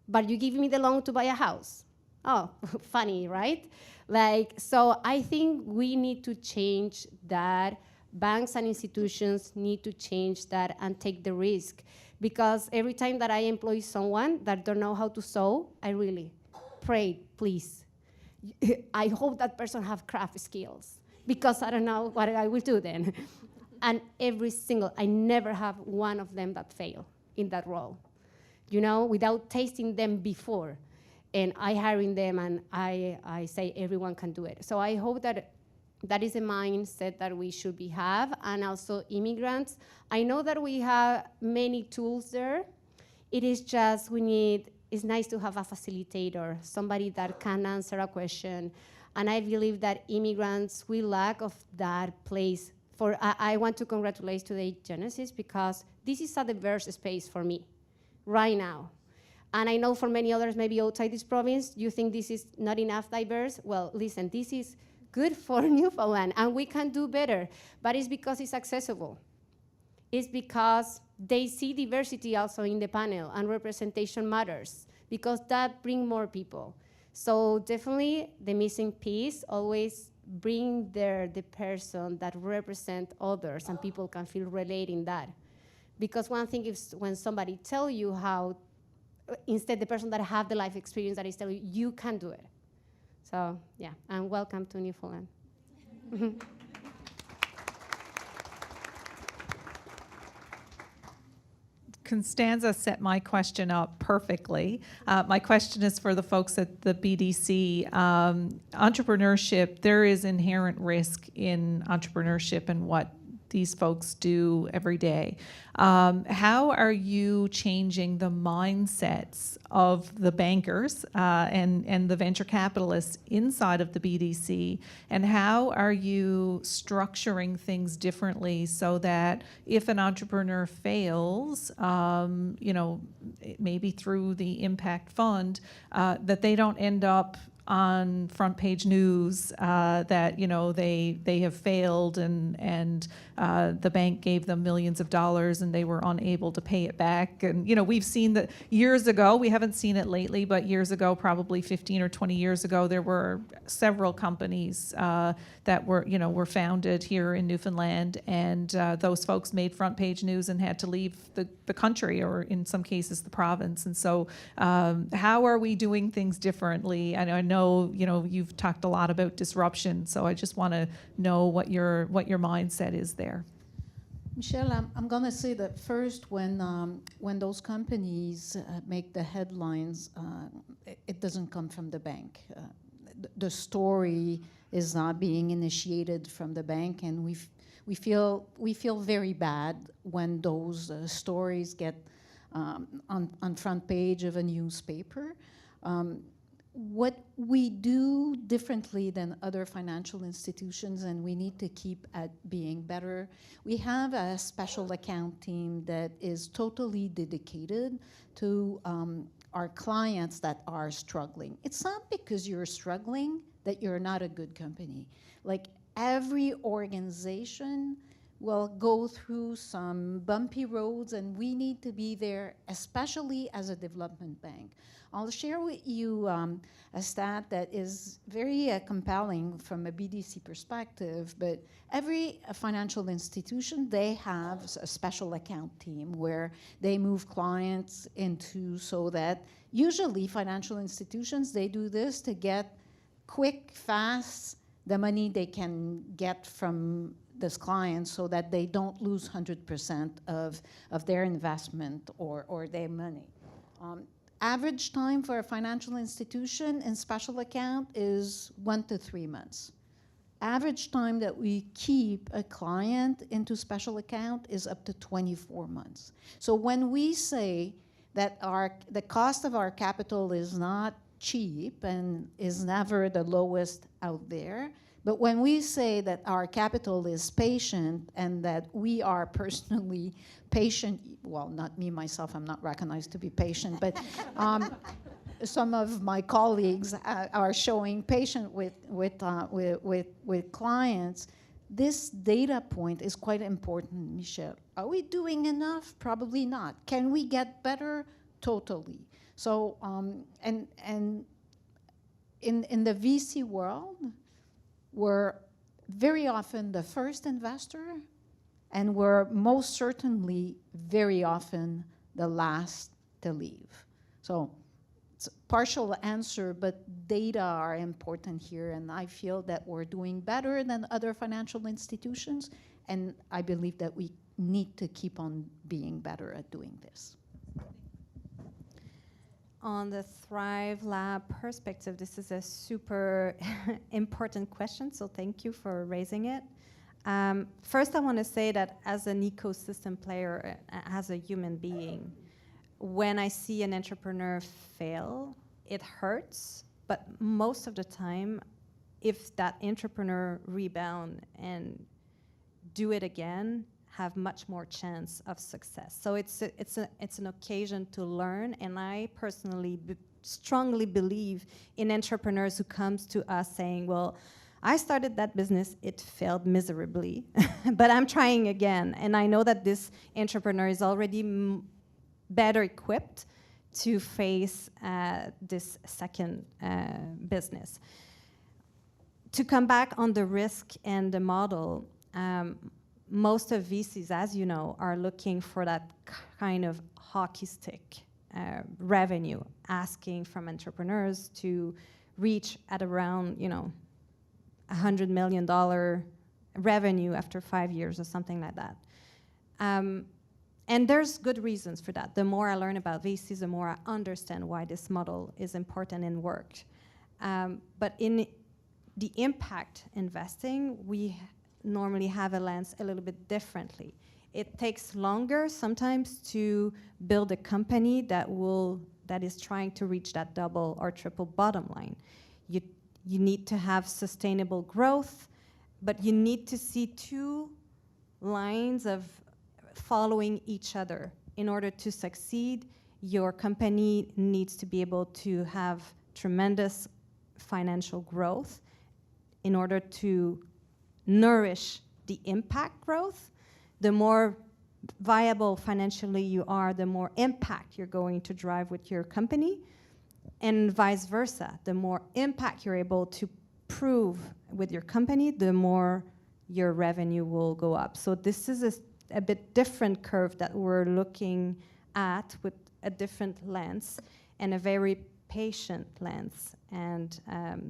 But you give me the loan to buy a house. Oh, funny, right? So I think we need to change that. Banks and institutions need to change that and take the risk. Because every time that I employ someone that don't know how to sew, I really pray, please. I hope that person have craft skills, because I don't know what I will do then. And I never have one of them that fail in that role, without tasting them before. And I hiring them, and I say everyone can do it. So I hope that is a mindset that we should have, and also immigrants. I know that we have many tools there. It is just it's nice to have a facilitator, somebody that can answer a question. And I believe that immigrants, we lack of that place. I want to congratulate today Genesis, because this is a diverse space for me right now. And I know for many others, maybe outside this province, you think this is not enough diverse. Well, listen, this is good for Newfoundland, and we can do better. But it's because it's accessible. It's because they see diversity also in the panel, and representation matters, because that brings more people. So definitely the missing piece, always bring there the person that represent others, and people can feel relating that. Because one thing is when somebody tell you how, instead the person that have the life experience that is telling you, you can do it. So yeah, and welcome to Newfoundland. Constanza set my question up perfectly. My question is for the folks at the BDC. Entrepreneurship, there is inherent risk in entrepreneurship and what these folks do every day. How are you changing the mindsets of the bankers and the venture capitalists inside of the BDC? And how are you structuring things differently so that if an entrepreneur fails, maybe through the impact fund, that they don't end up on front page news that they have failed and the bank gave them millions of dollars and they were unable to pay it back. And we've seen that years ago. We haven't seen it lately, but years ago, probably 15 or 20 years ago, there were several companies that were founded here in Newfoundland, and those folks made front page news and had to leave the country, or in some cases the province. And so how are we doing things differently? I know you've talked a lot about disruption, so I just want to know what your mindset is there. Michelle, I'm going to say that first, when those companies make the headlines, it doesn't come from the bank. The story is not being initiated from the bank, and we feel very bad when those stories get on front page of a newspaper. What we do differently than other financial institutions, and we need to keep at being better, we have a special account team that is totally dedicated to our clients that are struggling. It's not because you're struggling that you're not a good company. Like every organization will go through some bumpy roads, and we need to be there, especially as a development bank. I'll share with you a stat that is very compelling from a BDC perspective, but every financial institution, they have a special account team where they move clients into, so that usually financial institutions, they do this to get quick, fast, the money they can get from this client so that they don't lose 100% of their investment or their money. Average time for a financial institution in special account is 1 to 3 months. Average time that we keep a client into special account is up to 24 months. So when we say that the cost of our capital is not cheap and is never the lowest out there, but when we say that our capital is patient and that we are personally patient, well, not me myself, I'm not recognized to be patient, but some of my colleagues are showing patient with clients. This data point is quite important, Michelle. Are we doing enough? Probably not. Can we get better? Totally. So, and in the VC world, we're very often the first investor, and we're most certainly very often the last to leave. So it's a partial answer, but data are important here, and I feel that we're doing better than other financial institutions, and I believe that we need to keep on being better at doing this. On the Thrive Lab perspective, this is a super important question, so thank you for raising it. First, I want to say that as an ecosystem player, as a human being, when I see an entrepreneur fail, it hurts, but most of the time, if that entrepreneur rebound and do it again, have much more chance of success. So it's an occasion to learn, and I personally strongly believe in entrepreneurs who comes to us saying, well, I started that business, it failed miserably, but I'm trying again. And I know that this entrepreneur is already better equipped to face this second business. To come back on the risk and the model, most of VCs, as you know, are looking for that kind of hockey stick revenue, asking from entrepreneurs to reach at around, $100 million revenue after 5 years or something like that. And there's good reasons for that. The more I learn about VCs, the more I understand why this model is important and worked. But in the impact investing, we normally have a lens a little bit differently. It takes longer sometimes to build a company that is trying to reach that double or triple bottom line. You need to have sustainable growth, but you need to see two lines of following each other. In order to succeed, your company needs to be able to have tremendous financial growth in order to nourish the impact growth. The more viable financially you are, the more impact you're going to drive with your company, and vice versa. The more impact you're able to prove with your company, the more your revenue will go up. So this is a bit different curve that we're looking at with a different lens and a very patient lens. And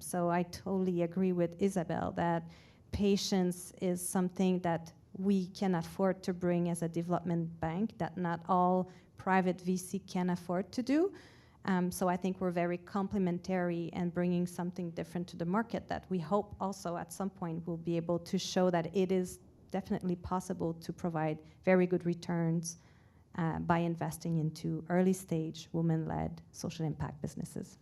so I totally agree with Isabelle that patience is something that we can afford to bring as a development bank that not all private VC can afford to do. So I think we're very complementary and bringing something different to the market that we hope also at some point will be able to show that it is definitely possible to provide very good returns by investing into early stage women-led social impact businesses.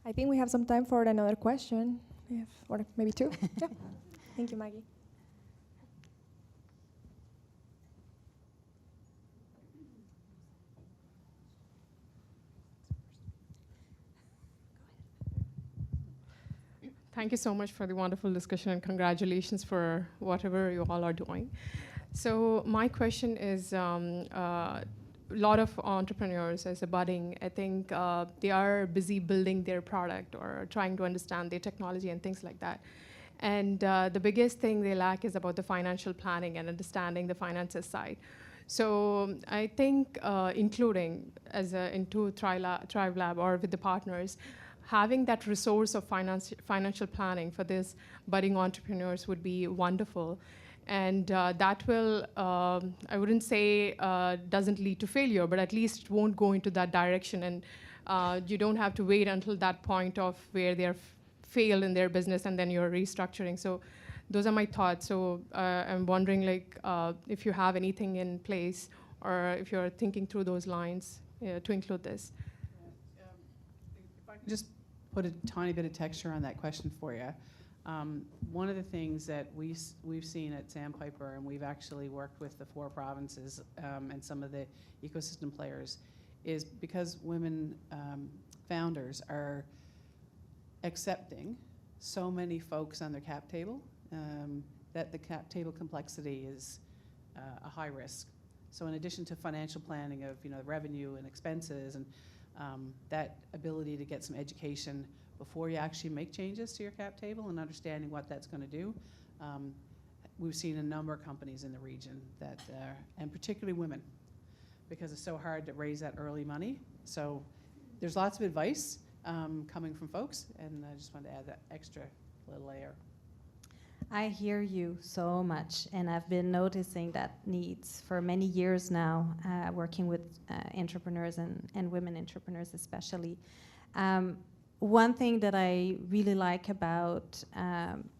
I think we have some time for another question, or maybe two. Yeah. Thank you, Maggie. Thank you so much for the wonderful discussion and congratulations for whatever you all are doing. So my question is, a lot of entrepreneurs as a budding, I think they are busy building their product or trying to understand their technology and things like that. And the biggest thing they lack is about the financial planning and understanding the finances side. So I think including into Thrive Lab or with the partners, having that resource of financial planning for these budding entrepreneurs would be wonderful. And that will, I wouldn't say doesn't lead to failure, but at least it won't go into that direction. And you don't have to wait until that point of where they're failed in their business and then you're restructuring. So those are my thoughts. So I'm wondering if you have anything in place or if you're thinking through those lines to include this. If I could just put a tiny bit of texture on that question for you. One of the things that we've seen at Sandpiper, and we've actually worked with the 4 provinces and some of the ecosystem players, is because women founders are accepting so many folks on their cap table that the cap table complexity is a high risk. So in addition to financial planning of revenue and expenses and that ability to get some education before you actually make changes to your cap table and understanding what that's going to do, we've seen a number of companies in the region that, and particularly women, because it's so hard to raise that early money. So there's lots of advice coming from folks, and I just wanted to add that extra little layer. I hear you so much, and I've been noticing that needs for many years now, working with entrepreneurs and women entrepreneurs especially. One thing that I really like about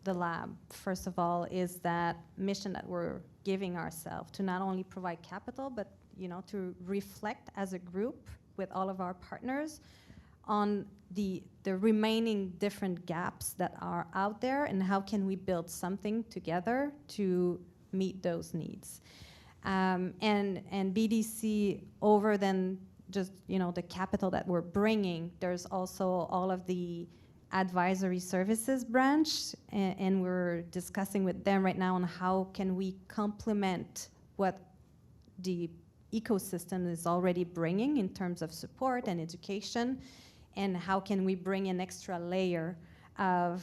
the lab, first of all, is that mission that we're giving ourselves to not only provide capital, but to reflect as a group with all of our partners on the remaining different gaps that are out there and how can we build something together to meet those needs. And BDC, over then just the capital that we're bringing, there's also all of the advisory services branch, and we're discussing with them right now on how can we complement what the ecosystem is already bringing in terms of support and education, and how can we bring an extra layer of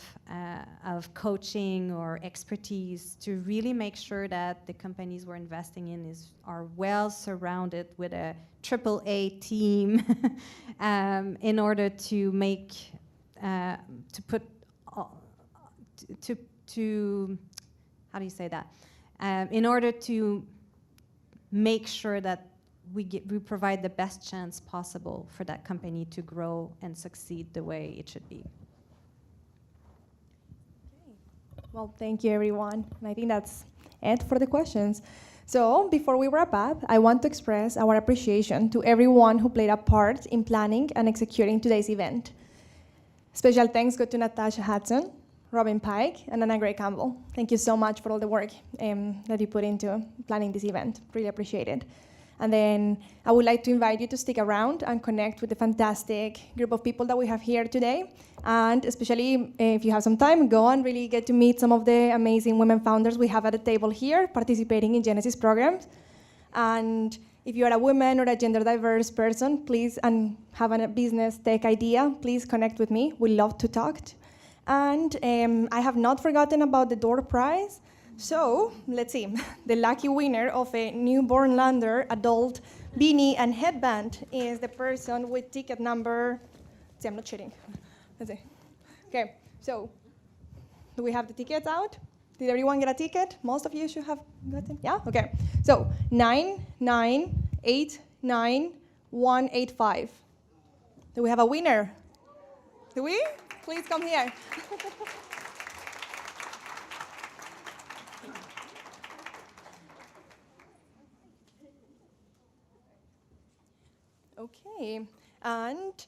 coaching or expertise to really make sure that the companies we're investing in are well surrounded with a AAA team in order to make how do you say that? In order to make sure that we provide the best chance possible for that company to grow and succeed the way it should be. Well, thank you, everyone. And I think that's it for the questions. So before we wrap up, I want to express our appreciation to everyone who played a part in planning and executing today's event. Special thanks go to Natasha Hudson, Robin Pike, and Anna Gray Campbell. Thank you so much for all the work that you put into planning this event. Really appreciate it. And then I would like to invite you to stick around and connect with the fantastic group of people that we have here today. And especially if you have some time, go and really get to meet some of the amazing women founders we have at the table here participating in Genesis programs. And if you are a woman or a gender diverse person, please, and have a business tech idea, please connect with me. We love to talk. And I have not forgotten about the door prize. So let's see, the lucky winner of a Newbornlander adult beanie and headband is the person with ticket number, see, I'm not cheating. Let's see. Okay, so do we have the tickets out? Did everyone get a ticket? Most of you should have gotten, yeah? Okay, so 9989185. Do we have a winner? Do we? Please come here. Okay, and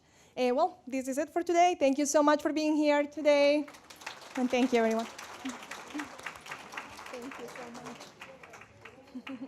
well, this is it for today. Thank you so much for being here today, and thank you, everyone. Thank you so much.